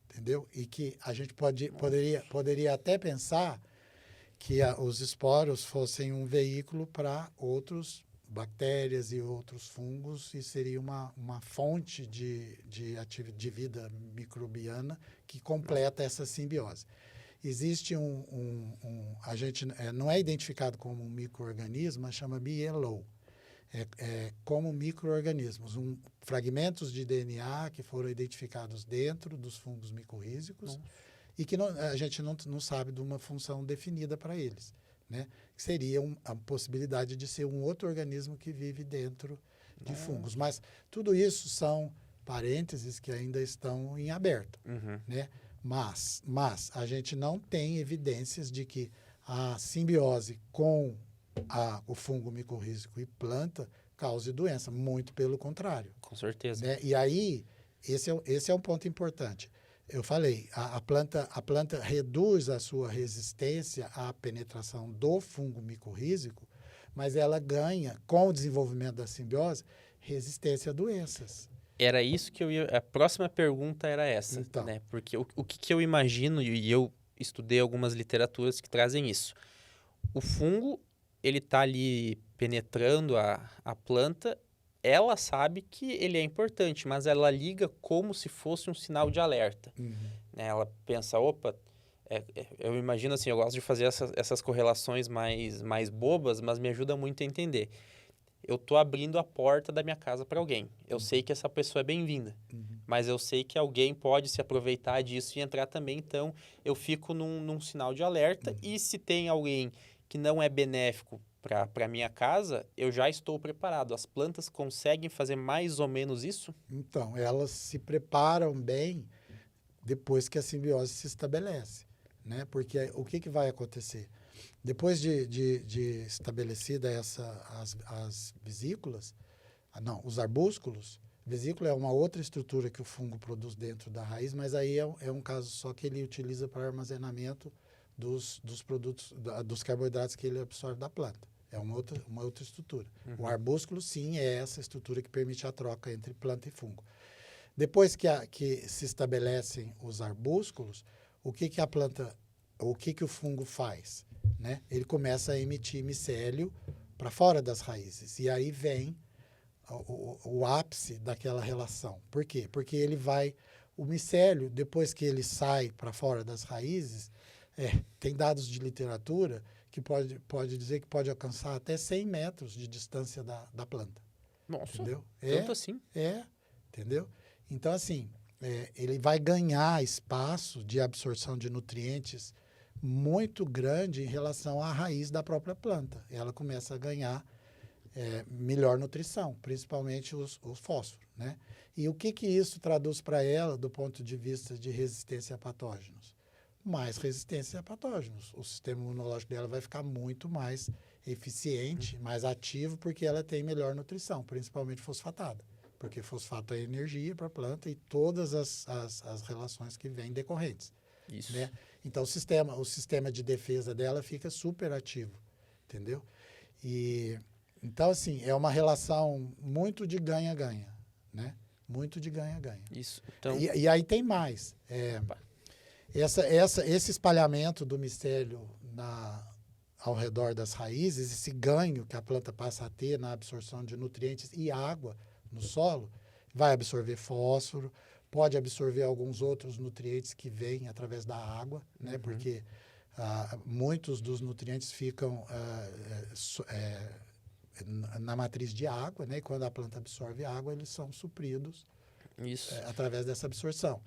entendeu? E que a gente poderia até pensar que os esporos fossem um veículo para outros bactérias e outros fungos e seria uma fonte de vida microbiana que completa essa simbiose. Existe a gente não é identificado como um micro-organismo, mas chama BLO. Como micro-organismos, fragmentos de DNA que foram identificados dentro dos fungos micorrízicos e que a gente não sabe de uma função definida para eles, né? Que seria a possibilidade de ser um outro organismo que vive dentro de fungos. Mas tudo isso são parênteses que ainda estão em aberto, né? Mas a gente não tem evidências de que a simbiose com o fungo micorrízico e planta cause doença, muito pelo contrário. Com certeza. Né? E aí, esse é um ponto importante. Eu falei, a planta reduz a sua resistência à penetração do fungo micorrízico, mas ela ganha, com o desenvolvimento da simbiose, resistência a doenças. Era isso que a próxima pergunta era essa, Então, né? Porque o que eu imagino, e eu estudei algumas literaturas que trazem isso. O fungo, ele está ali penetrando a planta, ela sabe que ele é importante, mas ela liga como se fosse um sinal de alerta. Né? Ela pensa, opa, eu imagino assim, eu gosto de fazer essas correlações mais bobas, mas me ajuda muito a entender. Eu estou abrindo a porta da minha casa para alguém. Eu sei que essa pessoa é bem-vinda, mas eu sei que alguém pode se aproveitar disso e entrar também, então eu fico num sinal de alerta e se tem alguém que não é benéfico para a minha casa, eu já estou preparado. As plantas conseguem fazer mais ou menos isso? Então, elas se preparam bem depois que a simbiose se estabelece, né? Porque o que vai acontecer? Depois de estabelecida as vesículas, os arbúsculos, vesícula é uma outra estrutura que o fungo produz dentro da raiz, mas aí é um caso só que ele utiliza para armazenamento dos produtos, dos carboidratos que ele absorve da planta. É uma outra estrutura. O arbúsculo, sim, é essa estrutura que permite a troca entre planta e fungo. Depois que se estabelecem os arbúsculos, o que o fungo faz? Né? Ele começa a emitir micélio para fora das raízes. E aí vem o ápice daquela relação. Por quê? Porque o micélio, depois que ele sai para fora das raízes, tem dados de literatura que pode dizer que pode alcançar até 100 metros de distância da planta. Nossa, entendeu? tanto assim? Entendeu? Então, assim, ele vai ganhar espaço de absorção de nutrientes muito grande em relação à raiz da própria planta. Ela começa a ganhar melhor nutrição, principalmente o fósforo, né? E o que isso traduz para ela do ponto de vista de resistência a patógenos? Mais resistência a patógenos. O sistema imunológico dela vai ficar muito mais eficiente, mais ativo, porque ela tem melhor nutrição, principalmente fosfatada. Porque fosfato é energia para a planta e todas as relações que vêm decorrentes. Isso. Né? Então, o sistema de defesa dela fica super ativo, entendeu? Então, assim, é uma relação muito de ganha-ganha, né? Muito de ganha-ganha. Isso. Então... E aí tem mais. Esse espalhamento do micélio ao redor das raízes, esse ganho que a planta passa a ter na absorção de nutrientes e água no solo, vai absorver fósforo, pode absorver alguns outros nutrientes que vêm através da água, né? Porque muitos dos nutrientes ficam na matriz de água, né? E quando a planta absorve água, eles são supridos através dessa absorção.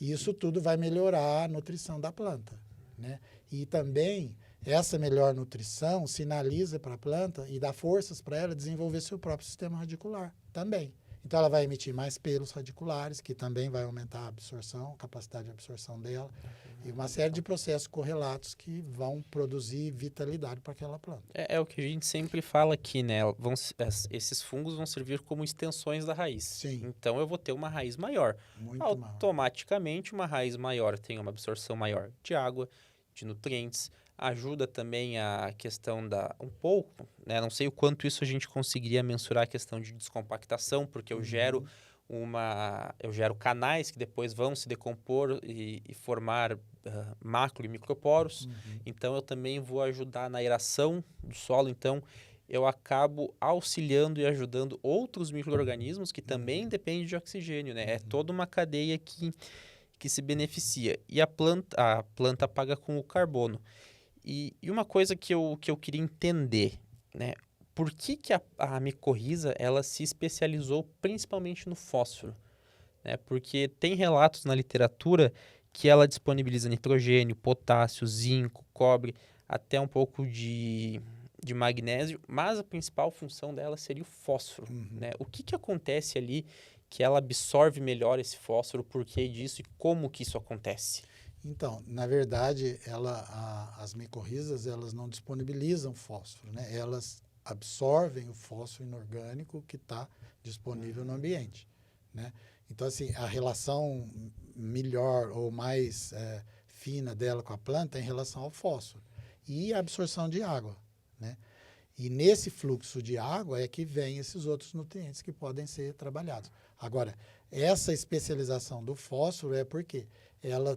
E isso tudo vai melhorar a nutrição da planta, né? E também essa melhor nutrição sinaliza para a planta e dá forças para ela desenvolver seu próprio sistema radicular também. Então, ela vai emitir mais pelos radiculares, que também vai aumentar a absorção, a capacidade de absorção dela, e uma série de processos correlatos que vão produzir vitalidade para aquela planta. É o que a gente sempre fala aqui, né? Esses fungos vão servir como extensões da raiz. Sim. Então, eu vou ter uma raiz maior. Muito Automaticamente, uma raiz maior tem uma absorção maior de água, de nutrientes, ajuda também a questão um pouco, né? Não sei o quanto isso a gente conseguiria mensurar a questão de descompactação, porque eu gero canais que depois vão se decompor e formar macro e microporos. Então, eu também vou ajudar na aeração do solo. Então, eu acabo auxiliando e ajudando outros micro-organismos que também dependem de oxigênio, né? É toda uma cadeia que se beneficia. E a planta paga com o carbono. E uma coisa que eu queria entender, né? Por que a micorriza ela se especializou principalmente no fósforo? Né? Porque tem relatos na literatura que ela disponibiliza nitrogênio, potássio, zinco, cobre, até um pouco de magnésio, mas a principal função dela seria o fósforo. Né? O que acontece ali que ela absorve melhor esse fósforo, por que disso e como que isso acontece? Então, na verdade, as micorrizas, elas não disponibilizam fósforo, né? Elas absorvem o fósforo inorgânico que está disponível no ambiente, né? Então, assim, a relação melhor ou mais fina dela com a planta é em relação ao fósforo e a absorção de água, né? E nesse fluxo de água é que vem esses outros nutrientes que podem ser trabalhados. Agora, essa especialização do fósforo é porque ela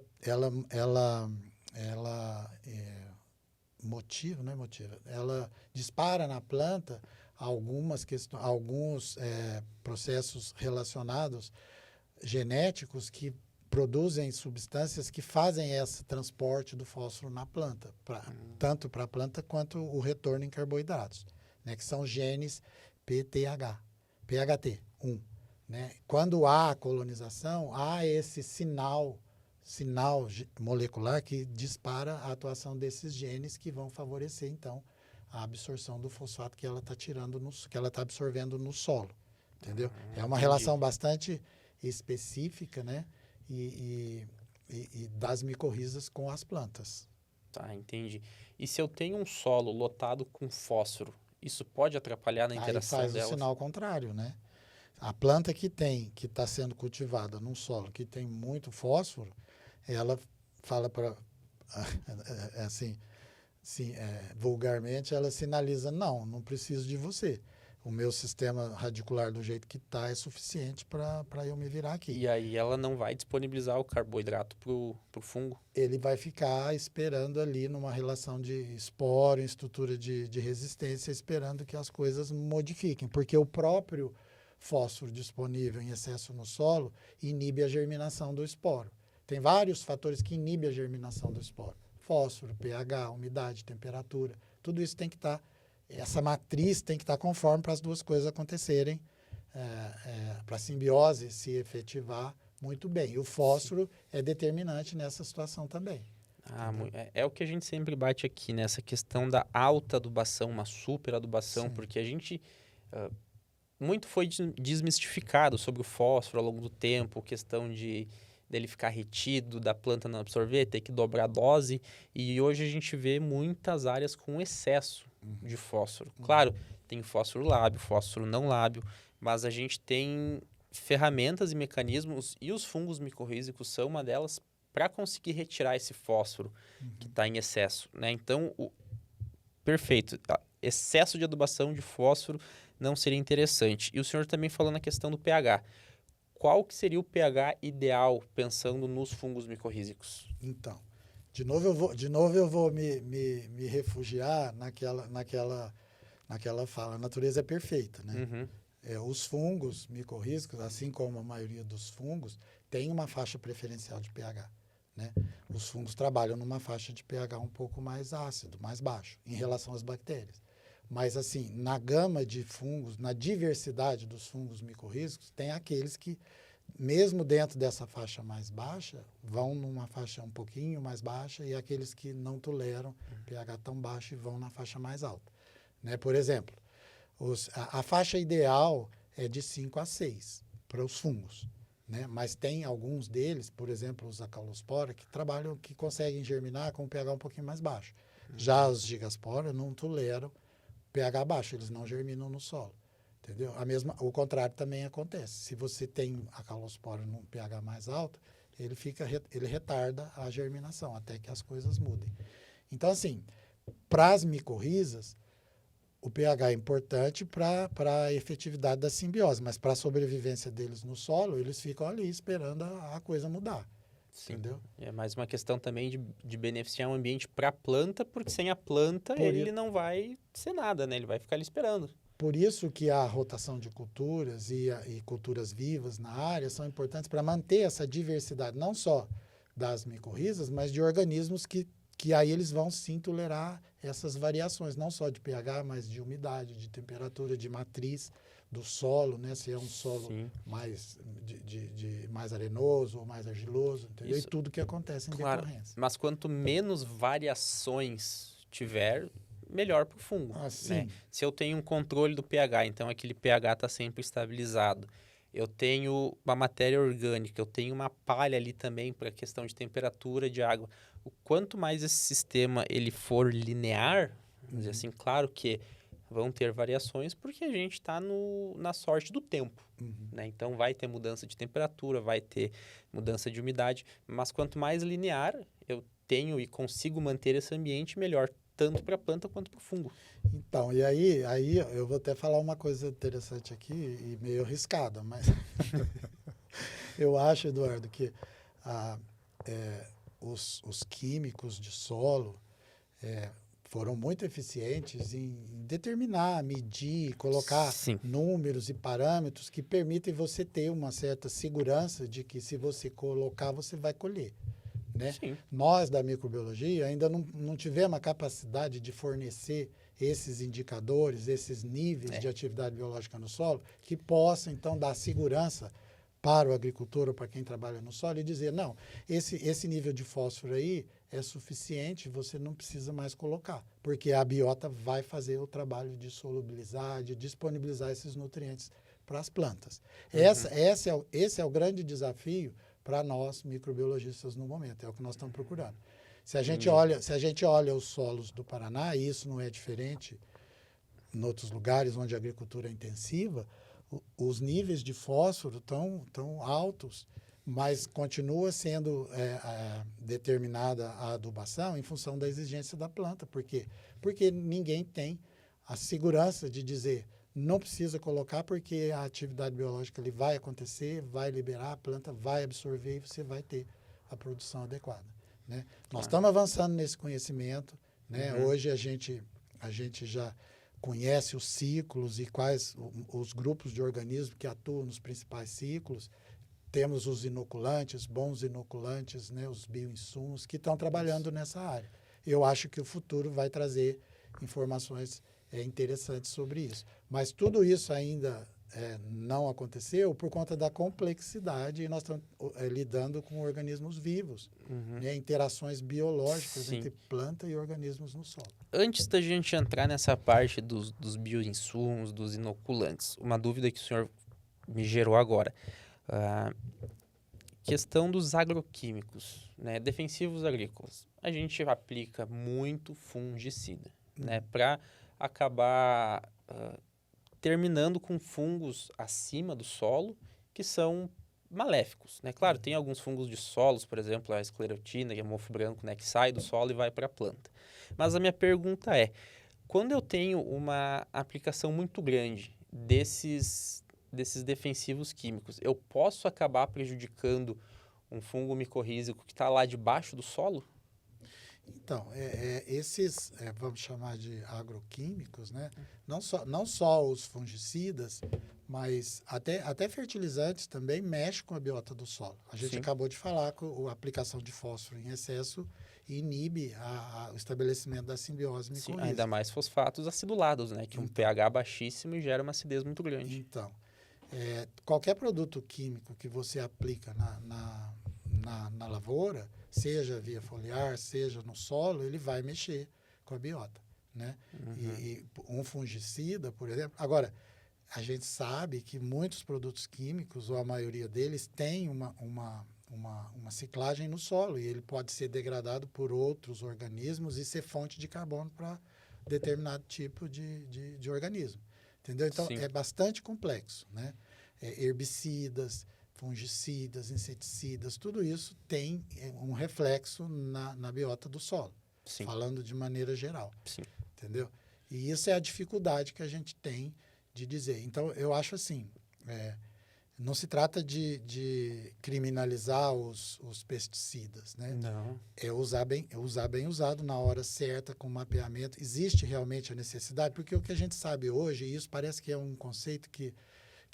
ela dispara na planta alguns processos relacionados genéticos que produzem substâncias que fazem esse transporte do fósforo na planta, tanto para a planta quanto o retorno em carboidratos, né, que são genes PHT1. Né? Quando há colonização, há esse sinal molecular que dispara a atuação desses genes que vão favorecer, então, a absorção do fosfato que ela está que ela está absorvendo no solo, entendeu? É uma relação bastante específica, né? E das micorrizas com as plantas. Tá, entendi. E se eu tenho um solo lotado com fósforo, isso pode atrapalhar na interação delas? Aí faz o sinal contrário, né? A planta que está sendo cultivada num solo que tem muito fósforo, ela fala para, vulgarmente, ela sinaliza, não preciso de você. O meu sistema radicular do jeito que está é suficiente para eu me virar aqui. E aí ela não vai disponibilizar o carboidrato para o fungo? Ele vai ficar esperando ali numa relação de esporo, em estrutura de resistência, esperando que as coisas modifiquem. Porque o próprio fósforo disponível em excesso no solo inibe a germinação do esporo. Tem vários fatores que inibem a germinação do esporo. Fósforo, pH, umidade, temperatura, tudo isso tem que estar, essa matriz tem que estar conforme para as duas coisas acontecerem para a simbiose se efetivar muito bem. E o fósforo é determinante nessa situação também. É o que a gente sempre bate aqui, nessa questão da alta adubação, uma super adubação, Sim. porque a gente muito foi desmistificado sobre o fósforo ao longo do tempo, questão dele ficar retido, da planta não absorver, ter que dobrar a dose, e hoje a gente vê muitas áreas com excesso de fósforo. Claro, tem fósforo lábio, fósforo não lábio, mas a gente tem ferramentas e mecanismos, e os fungos micorrízicos são uma delas, para conseguir retirar esse fósforo que está em excesso, né? Então, perfeito. Excesso de adubação de fósforo não seria interessante. E o senhor também falou na questão do pH. Qual que seria o pH ideal pensando nos fungos micorrízicos? Então, de novo eu vou me refugiar naquela fala. A natureza é perfeita, né? Uhum. Os fungos micorrízicos, assim como a maioria dos fungos, tem uma faixa preferencial de pH. Né? Os fungos trabalham numa faixa de pH um pouco mais ácido, mais baixo, em relação às bactérias. Mas, assim, na gama de fungos, na diversidade dos fungos micorrízicos, tem aqueles que, mesmo dentro dessa faixa mais baixa, vão numa faixa um pouquinho mais baixa, e aqueles que não toleram pH tão baixo e vão na faixa mais alta. Né? Por exemplo, a faixa ideal é de 5 a 6 para os fungos. Né? Mas tem alguns deles, por exemplo, os acalospora, que conseguem germinar com um pH um pouquinho mais baixo. Já os gigaspora não toleram pH baixo, eles não germinam no solo. Entendeu? O contrário também acontece. Se você tem acalospora num pH mais alto, ele retarda a germinação, até que as coisas mudem. Então, assim, para as micorrizas, o pH é importante para a efetividade da simbiose, mas para a sobrevivência deles no solo, eles ficam ali esperando a coisa mudar. Sim. Entendeu? É mais uma questão também de beneficiar o ambiente para a planta, porque sem a planta ele não vai ser nada, né? Ele vai ficar ali esperando. Por isso que a rotação de culturas e culturas vivas na área são importantes para manter essa diversidade, não só das micorrizas, mas de organismos que aí eles vão sim tolerar essas variações, não só de pH, mas de umidade, de temperatura, de matriz do solo, né? Se é um solo mais, mais arenoso ou mais argiloso, entendeu? Isso. E tudo que acontece em decorrência. Mas quanto menos variações tiver, melhor para o fungo. Né? Se eu tenho um controle do pH, então aquele pH está sempre estabilizado. Eu tenho uma matéria orgânica, eu tenho uma palha ali também para questão de temperatura de água. O quanto mais esse sistema ele for linear, vamos dizer assim, claro que vão ter variações porque a gente está na sorte do tempo. Né? Então vai ter mudança de temperatura, vai ter mudança de umidade, mas quanto mais linear eu tenho e consigo manter esse ambiente, melhor, tanto para a planta quanto para o fungo. Então, e aí eu vou até falar uma coisa interessante aqui, e meio arriscada, mas eu acho, Eduardo, que os químicos de solo foram muito eficientes em determinar, medir, colocar números e parâmetros que permitem você ter uma certa segurança de que se você colocar, você vai colher. Né? Nós, da microbiologia, ainda não tivemos a capacidade de fornecer esses indicadores, esses níveis de atividade biológica no solo, que possam, então, dar segurança para o agricultor ou para quem trabalha no solo e dizer, não, esse nível de fósforo aí é suficiente, você não precisa mais colocar, porque a biota vai fazer o trabalho de solubilizar, de disponibilizar esses nutrientes para as plantas. Esse é o grande desafio para nós, microbiologistas, no momento. É o que nós estamos procurando. Se a gente olha os solos do Paraná, e isso não é diferente em outros lugares onde a agricultura é intensiva, os níveis de fósforo estão altos, mas continua sendo determinada a adubação em função da exigência da planta. Por quê? Porque ninguém tem a segurança de dizer não precisa colocar porque a atividade biológica ali vai acontecer, vai liberar, a planta vai absorver e você vai ter a produção adequada. Né? Nós estamos avançando nesse conhecimento. Né? Hoje a gente já conhece os ciclos e quais os grupos de organismos que atuam nos principais ciclos. Temos os inoculantes, bons inoculantes, né? Os bioinsumos que estão trabalhando nessa área. Eu acho que o futuro vai trazer informações interessantes sobre isso. Mas tudo isso ainda não aconteceu por conta da complexidade e nós estamos lidando com organismos vivos, né? Interações biológicas Sim. entre planta e organismos no solo. Antes da gente entrar nessa parte dos bioinsumos, dos inoculantes, uma dúvida que o senhor me gerou agora. Questão dos agroquímicos, né? Defensivos agrícolas. A gente aplica muito fungicida, né? Para acabar terminando com fungos acima do solo que são maléficos, né? Claro, tem alguns fungos de solos, por exemplo, a esclerotina, que é mofo branco, né? Que sai do solo e vai para a planta. Mas a minha pergunta é, quando eu tenho uma aplicação muito grande desses defensivos químicos, eu posso acabar prejudicando um fungo micorrízico que está lá debaixo do solo? Então, esses, vamos chamar de agroquímicos, né? Não só os fungicidas, mas até fertilizantes também mexem com a biota do solo. A gente Sim. acabou de falar que a aplicação de fósforo em excesso inibe o estabelecimento da simbiose Sim, micorrízica. ainda mais fosfatos acidulados, né? Que um pH baixíssimo e gera uma acidez muito grande. Então, qualquer produto químico que você aplica na lavoura, seja via foliar, seja no solo, ele vai mexer com a biota, né? E um fungicida, por exemplo... Agora, a gente sabe que muitos produtos químicos, ou a maioria deles, tem uma ciclagem no solo e ele pode ser degradado por outros organismos e ser fonte de carbono para determinado tipo de organismo. Entendeu? Então, Sim. é bastante complexo, né? Herbicidas, fungicidas, inseticidas, tudo isso tem um reflexo na biota do solo, Sim. falando de maneira geral. Sim. Entendeu? E isso é a dificuldade que a gente tem de dizer. Então, eu acho assim, não se trata de criminalizar os pesticidas, né? Não. É usar bem usado na hora certa, com mapeamento. Existe realmente a necessidade, porque o que a gente sabe hoje, e isso parece que é um conceito que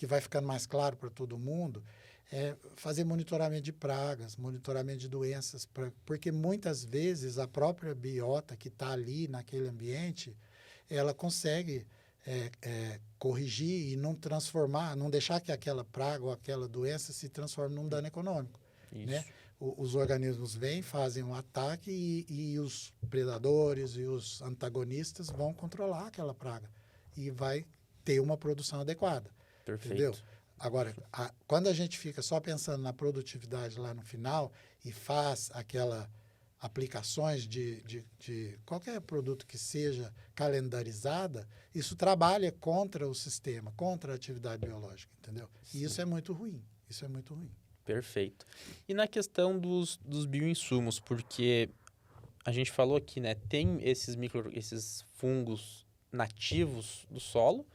vai ficando mais claro para todo mundo, é fazer monitoramento de pragas, monitoramento de doenças, porque muitas vezes a própria biota que está ali naquele ambiente, ela consegue corrigir e não transformar, não deixar que aquela praga ou aquela doença se transforme num dano econômico. Isso. Né? Os organismos vêm, fazem um ataque e os predadores e os antagonistas vão controlar aquela praga e vai ter uma produção adequada. Perfeito. Entendeu? Agora, quando a gente fica só pensando na produtividade lá no final e faz aquela aplicações de qualquer produto que seja calendarizada, isso trabalha contra o sistema, contra a atividade biológica, entendeu? Sim. E isso é muito ruim. Isso é muito ruim. Perfeito. E na questão dos bioinsumos, porque a gente falou aqui, né? Tem esses fungos nativos do solo,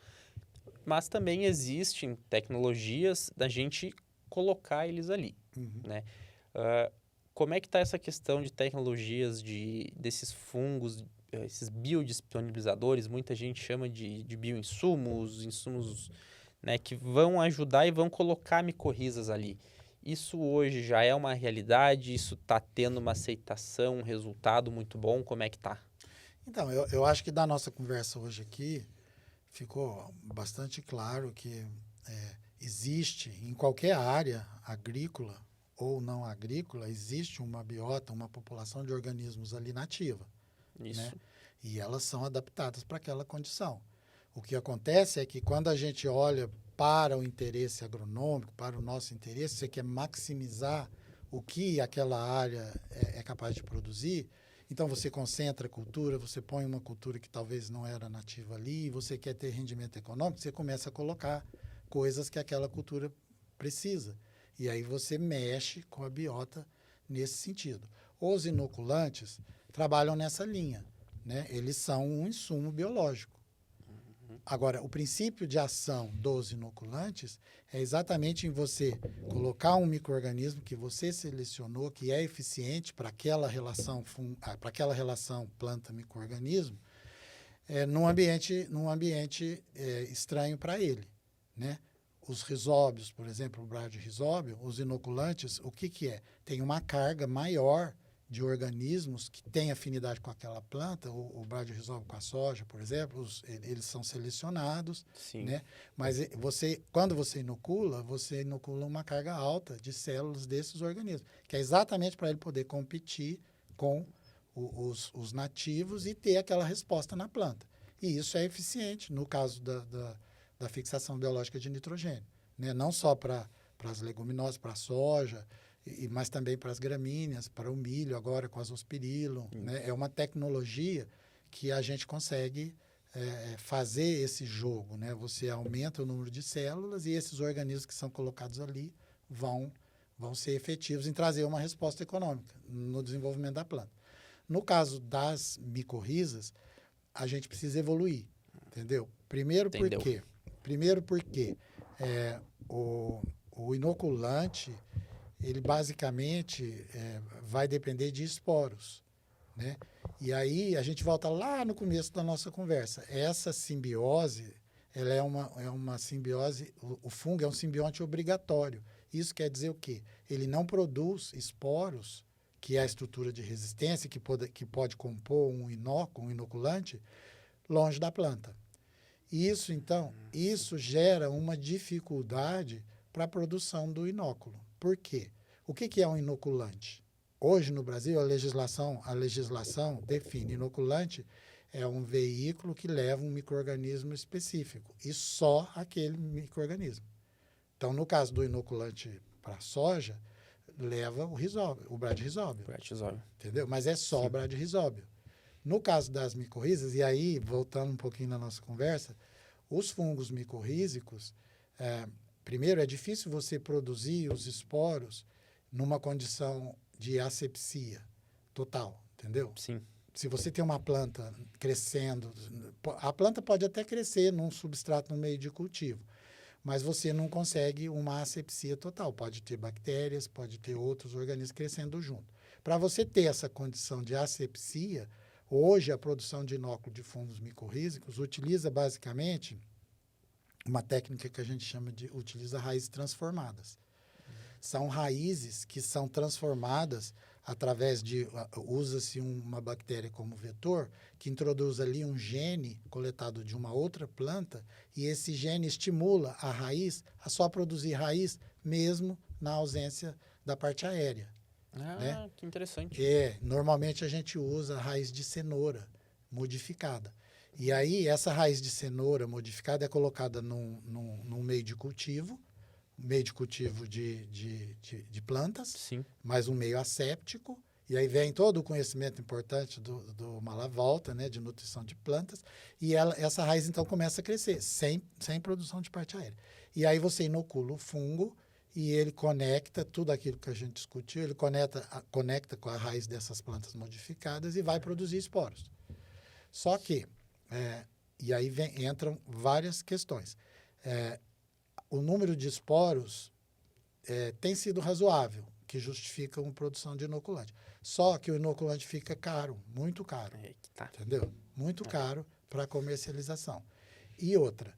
mas também existem tecnologias da gente colocar eles ali, né? Como é que está essa questão de tecnologias desses fungos, esses biodisponibilizadores? Muita gente chama de bioinsumos, insumos, né, que vão ajudar e vão colocar micorrizas ali. Isso hoje já é uma realidade? Isso está tendo uma aceitação, um resultado muito bom? Como é que está? Então, eu acho que da nossa conversa hoje aqui, ficou bastante claro que existe em qualquer área agrícola ou não agrícola, existe uma biota, uma população de organismos ali nativa. Isso. Né? E elas são adaptadas para aquela condição. O que acontece é que quando a gente olha para o interesse agronômico, para o nosso interesse, você quer maximizar o que aquela área é capaz de produzir, então você concentra a cultura, você põe uma cultura que talvez não era nativa ali, você quer ter rendimento econômico, você começa a colocar coisas que aquela cultura precisa. E aí você mexe com a biota nesse sentido. Os inoculantes trabalham nessa linha, né? Eles são um insumo biológico. Agora, o princípio de ação dos inoculantes é exatamente em você colocar um micro-organismo que você selecionou, que é eficiente para aquela relação planta-micro-organismo, num ambiente estranho para ele, né? Os risóbios, por exemplo, o bradyrhizóbio, os inoculantes, o que é? Tem uma carga maior de organismos que têm afinidade com aquela planta, o Bradyrhizobio com a soja, por exemplo, eles são selecionados, Sim. né? Mas quando você inocula uma carga alta de células desses organismos, que é exatamente para ele poder competir com os nativos e ter aquela resposta na planta. E isso é eficiente no caso da fixação biológica de nitrogênio, né? Não só para as leguminosas, para a soja, mas também para as gramíneas, para o milho, agora com a zospirilo, né? É uma tecnologia que a gente consegue fazer esse jogo, né? Você aumenta o número de células e esses organismos que são colocados ali vão ser efetivos em trazer uma resposta econômica no desenvolvimento da planta. No caso das micorrizas, a gente precisa evoluir, entendeu? Primeiro porque o inoculante, ele basicamente vai depender de esporos, né? E aí a gente volta lá no começo da nossa conversa. Essa simbiose, ela é uma simbiose, o fungo é um simbionte obrigatório. Isso quer dizer o quê? Ele não produz esporos, que é a estrutura de resistência, que pode compor um inoculante, longe da planta. Isso, então, isso gera uma dificuldade para a produção do inóculo. Por quê? O que é um inoculante? Hoje, no Brasil, a legislação define inoculante é um veículo que leva um micro-organismo específico, e só aquele micro-organismo. Então, no caso do inoculante para soja, leva o Bradyrhizobio. Entendeu? Mas é só o Bradyrhizobio. No caso das micorrízicas, e aí, voltando um pouquinho na nossa conversa, os fungos micorrízicos, primeiro, é difícil você produzir os esporos numa condição de asepsia total, entendeu? Sim. Se você tem uma planta crescendo, a planta pode até crescer num substrato no meio de cultivo, mas você não consegue uma asepsia total. Pode ter bactérias, pode ter outros organismos crescendo junto. Para você ter essa condição de asepsia, hoje a produção de inóculo de fungos micorrízicos utiliza basicamente uma técnica que a gente utiliza raízes transformadas. São raízes que são transformadas através usa-se uma bactéria como vetor, que introduz ali um gene coletado de uma outra planta, e esse gene estimula a raiz a só produzir raiz mesmo na ausência da parte aérea. Né? Que interessante. Normalmente a gente usa a raiz de cenoura modificada. E aí essa raiz de cenoura modificada é colocada num meio de cultivo, de plantas, Sim. mas um meio asséptico, e aí vem todo o conhecimento importante do Malavolta, né, de nutrição de plantas, e essa raiz então começa a crescer, sem produção de parte aérea. E aí você inocula o fungo, e ele conecta tudo aquilo que a gente discutiu, ele conecta com a raiz dessas plantas modificadas e vai produzir esporos. Só que, e aí entram várias questões. O número de esporos tem sido razoável, que justifica uma produção de inoculante. Só que o inoculante fica caro, muito caro. Entendeu? Muito caro para comercialização. E outra,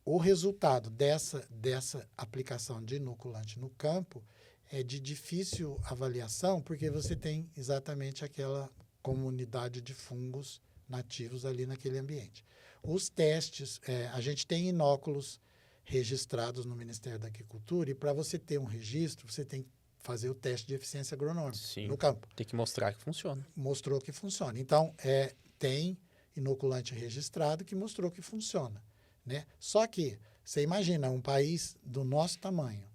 o resultado dessa aplicação de inoculante no campo é de difícil avaliação, porque você tem exatamente aquela comunidade de fungos nativos ali naquele ambiente. Os testes, a gente tem inóculos registrados no Ministério da Agricultura, e para você ter um registro, você tem que fazer o teste de eficiência agronômica no campo. Tem que mostrar que funciona. Mostrou que funciona. Então, tem inoculante registrado que mostrou que funciona. Né? Só que, você imagina, um país do nosso tamanho,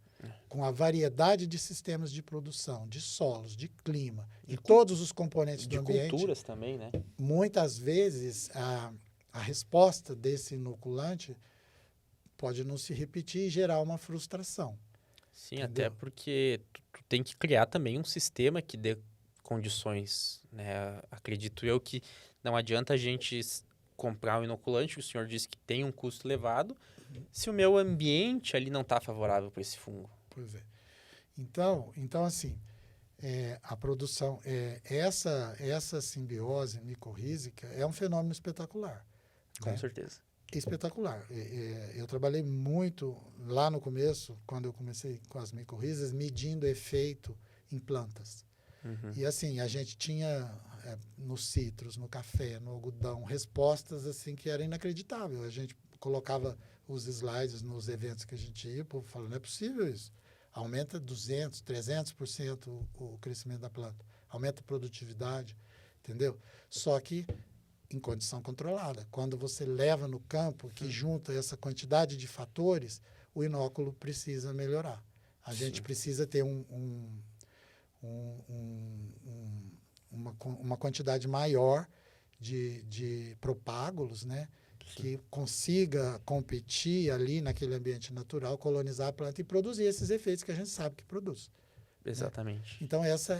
com a variedade de sistemas de produção, de solos, de clima, e todos os componentes do ambiente. De culturas também, né? Muitas vezes, a resposta desse inoculante pode não se repetir e gerar uma frustração. Sim, entendeu? até porque tu tem que criar também um sistema que dê condições, né? Acredito eu que não adianta a gente comprar um inoculante, o senhor disse que tem um custo elevado, se o meu ambiente ali não está favorável para esse fungo. Pois é. Então assim, a produção, essa simbiose micorrízica é um fenômeno espetacular. Com certeza. Espetacular. Eu trabalhei muito lá no começo, quando eu comecei com as micorrízicas, medindo efeito em plantas. E assim, a gente tinha nos citros, no café, no algodão, respostas assim que era inacreditável. A gente colocava os slides nos eventos que a gente ia, o povo falando, não é possível isso. Aumenta 200, 300% o crescimento da planta. Aumenta a produtividade, entendeu? Só que em condição controlada. Quando você leva no campo, que junta essa quantidade de fatores, o inóculo precisa melhorar. A gente precisa ter uma quantidade maior de propágulos, né? Que consiga competir ali naquele ambiente natural, colonizar a planta e produzir esses efeitos que a gente sabe que produz. Exatamente. Né? Então, essa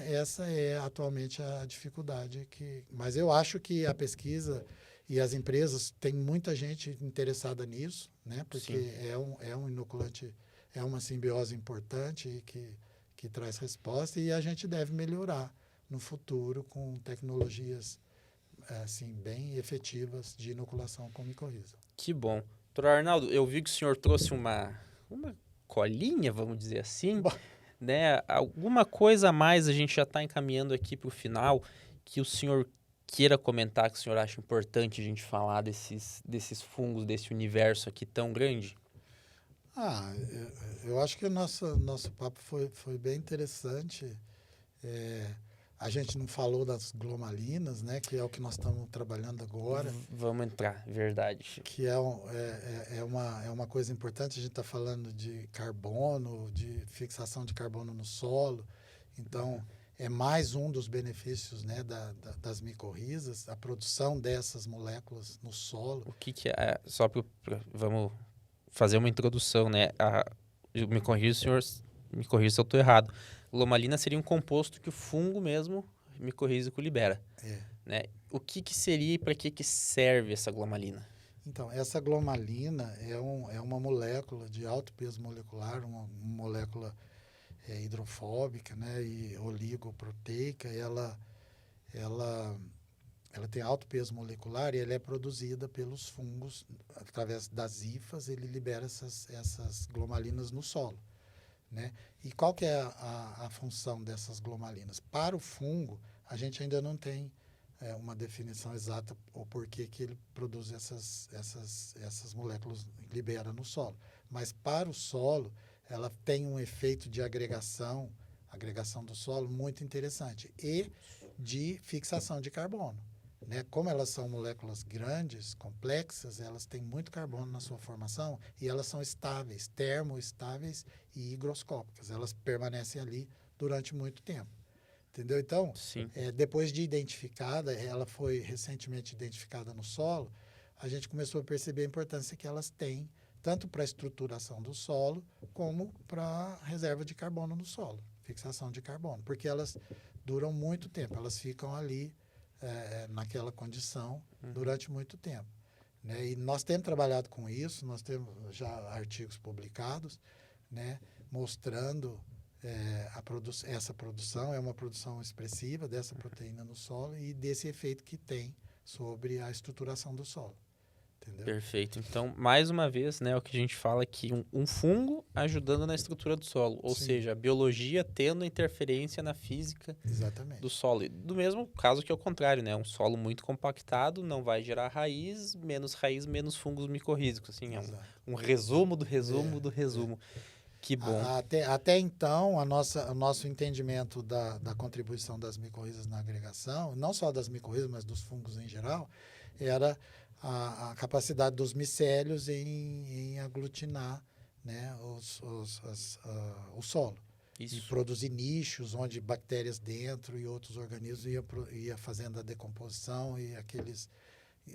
é atualmente a dificuldade. Mas eu acho que a pesquisa e as empresas, tem muita gente interessada nisso, né? Porque é um inoculante, é uma simbiose importante que traz resposta e a gente deve melhorar no futuro com tecnologias assim, bem efetivas de inoculação com micorriza. Que bom. Doutor Arnaldo, eu vi que o senhor trouxe uma colinha, vamos dizer assim, né? Alguma coisa a mais a gente já está encaminhando aqui para o final, que o senhor queira comentar, que o senhor acha importante a gente falar desses fungos, desse universo aqui tão grande? Eu acho que o nosso papo foi bem interessante. A gente não falou das glomalinas, né, que é o que nós estamos trabalhando agora. Vamos entrar, verdade. Que é uma coisa importante. A gente está falando de carbono, de fixação de carbono no solo. Então, é mais um dos benefícios, né, das micorrizas, a produção dessas moléculas no solo. O que é? Vamos fazer uma introdução, né? Me corrija, senhor, me corrija se eu estou errado. Glomalina seria um composto que o fungo mesmo, micorrízico, libera. Né? O que seria e para que serve essa glomalina? Então, essa glomalina é uma molécula de alto peso molecular, uma molécula hidrofóbica, né, e oligoproteica. Ela tem alto peso molecular e ela é produzida pelos fungos através das hifas. Ele libera essas glomalinas no solo. Né? E qual que é a função dessas glomalinas? Para o fungo, a gente ainda não tem uma definição exata o porquê que ele produz essas moléculas, libera no solo. Mas para o solo, ela tem um efeito de agregação do solo muito interessante e de fixação de carbono. Né? Como elas são moléculas grandes, complexas, elas têm muito carbono na sua formação e elas são estáveis, termoestáveis e higroscópicas. Elas permanecem ali durante muito tempo. Entendeu? Então, depois de identificada, ela foi recentemente identificada no solo, a gente começou a perceber a importância que elas têm, tanto para a estruturação do solo, como para a reserva de carbono no solo, fixação de carbono, porque elas duram muito tempo, elas ficam ali naquela condição durante muito tempo. Né? E nós temos trabalhado com isso, nós temos já artigos publicados, né, mostrando essa produção, é uma produção expressiva dessa proteína no solo e desse efeito que tem sobre a estruturação do solo. Entendeu? Perfeito. Então, mais uma vez, né, o que a gente fala aqui, um fungo ajudando na estrutura do solo, ou seja, a biologia tendo interferência na física do solo. E do mesmo caso que é o contrário, né, um solo muito compactado não vai gerar raiz, menos fungos micorrízicos, assim, um resumo do resumo do resumo. Que bom. Até então, o nosso entendimento da contribuição das micorrizas na agregação, não só das micorrizas, mas dos fungos em geral, era a capacidade dos micélios em aglutinar, né, o solo. Isso. E produzir nichos onde bactérias dentro e outros organismos ia fazendo a decomposição e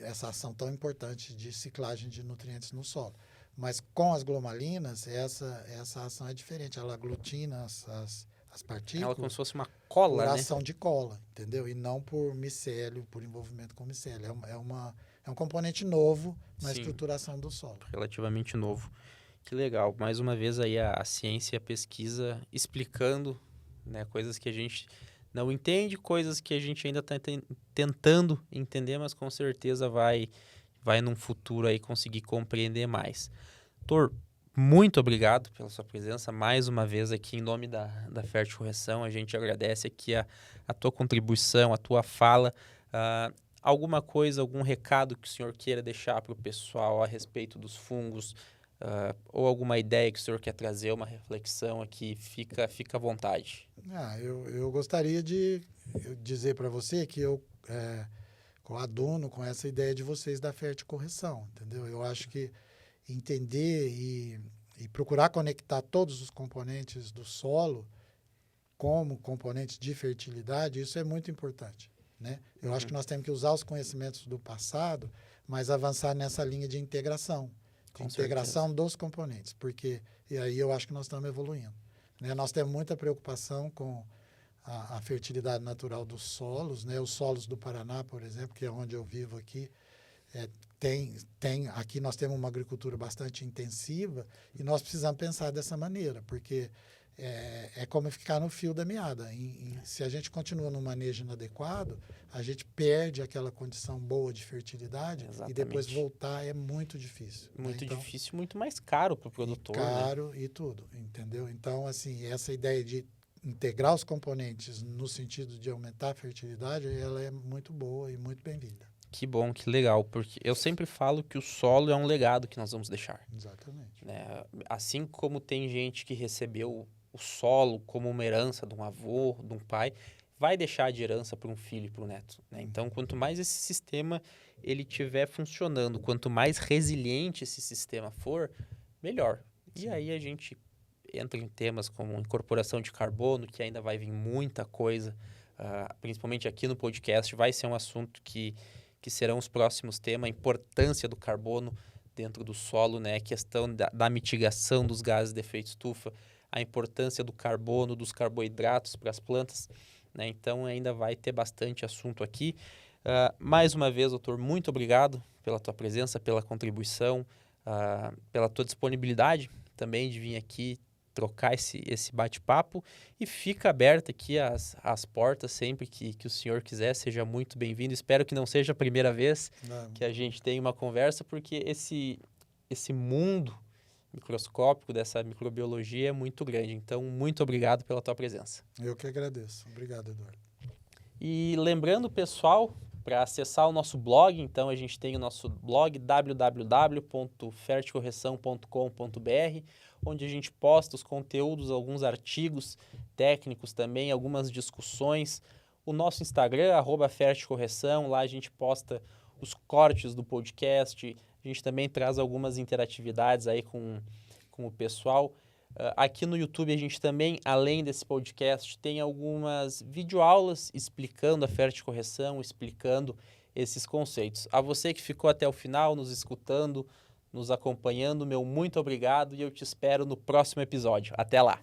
essa ação tão importante de ciclagem de nutrientes no solo. Mas com as glomalinas, essa ação é diferente. Ela aglutina as partículas. Ela como se fosse uma cola, por ação de cola, entendeu? E não por micélio, por envolvimento com micélio. É um componente novo na estruturação do solo. Relativamente novo. Que legal. Mais uma vez aí a ciência e a pesquisa explicando, né, coisas que a gente não entende, coisas que a gente ainda está tentando entender, mas com certeza vai num futuro aí conseguir compreender mais. Doutor, muito obrigado pela sua presença mais uma vez aqui em nome da Fértil Correção. A gente agradece aqui a tua contribuição, a tua fala. Alguma coisa, algum recado que o senhor queira deixar para o pessoal a respeito dos fungos, ou alguma ideia que o senhor quer trazer, uma reflexão aqui, fica à vontade. Eu gostaria de dizer para você que eu coaduno com essa ideia de vocês da Fértil Correção, entendeu? Eu acho que entender e procurar conectar todos os componentes do solo como componentes de fertilidade, isso é muito importante, né? Eu acho que nós temos que usar os conhecimentos do passado, mas avançar nessa linha de integração. Integração dos componentes, porque e aí eu acho que nós estamos evoluindo, né? Nós temos muita preocupação com a fertilidade natural dos solos, né? Os solos do Paraná, por exemplo, que é onde eu vivo aqui, aqui nós temos uma agricultura bastante intensiva e nós precisamos pensar dessa maneira, porque é como ficar no fio da meada. Se a gente continua no manejo inadequado, a gente perde aquela condição boa de fertilidade. Exatamente. E depois voltar é muito difícil. Muito difícil, muito mais caro para o produtor. Caro, né? E tudo, entendeu? Então, assim, essa ideia de integrar os componentes no sentido de aumentar a fertilidade, ela é muito boa e muito bem-vinda. Que bom, que legal, porque eu sempre falo que o solo é um legado que nós vamos deixar. Exatamente. Né? Assim como tem gente que recebeu o solo como uma herança de um avô, de um pai, vai deixar de herança para um filho e para um neto. Né? Então, quanto mais esse sistema ele estiver funcionando, quanto mais resiliente esse sistema for, melhor. Sim. E aí a gente entra em temas como incorporação de carbono, que ainda vai vir muita coisa, principalmente aqui no podcast, vai ser um assunto que serão os próximos temas, a importância do carbono dentro do solo, né? A questão da mitigação dos gases de efeito estufa, a importância do carbono, dos carboidratos para as plantas, né? Então, ainda vai ter bastante assunto aqui. Mais uma vez, doutor, muito obrigado pela tua presença, pela contribuição, pela tua disponibilidade também de vir aqui trocar esse bate-papo, e fica aberta aqui as portas sempre que o senhor quiser, seja muito bem-vindo. Espero que não seja a primeira vez que a gente tem uma conversa, porque esse mundo microscópico dessa microbiologia é muito grande. Então, muito obrigado pela tua presença. Eu que agradeço. Obrigado, Eduardo. E lembrando, pessoal, para acessar o nosso blog, então a gente tem o nosso blog www.fertilcorreção.com.br, onde a gente posta os conteúdos, alguns artigos técnicos também, algumas discussões. O nosso Instagram, @fertilcorreção, lá a gente posta os cortes do podcast, a gente também traz algumas interatividades aí com o pessoal. Aqui no YouTube a gente também, além desse podcast, tem algumas videoaulas explicando a Fértil Correção, explicando esses conceitos. A você que ficou até o final, nos escutando, nos acompanhando, meu muito obrigado, e eu te espero no próximo episódio. Até lá!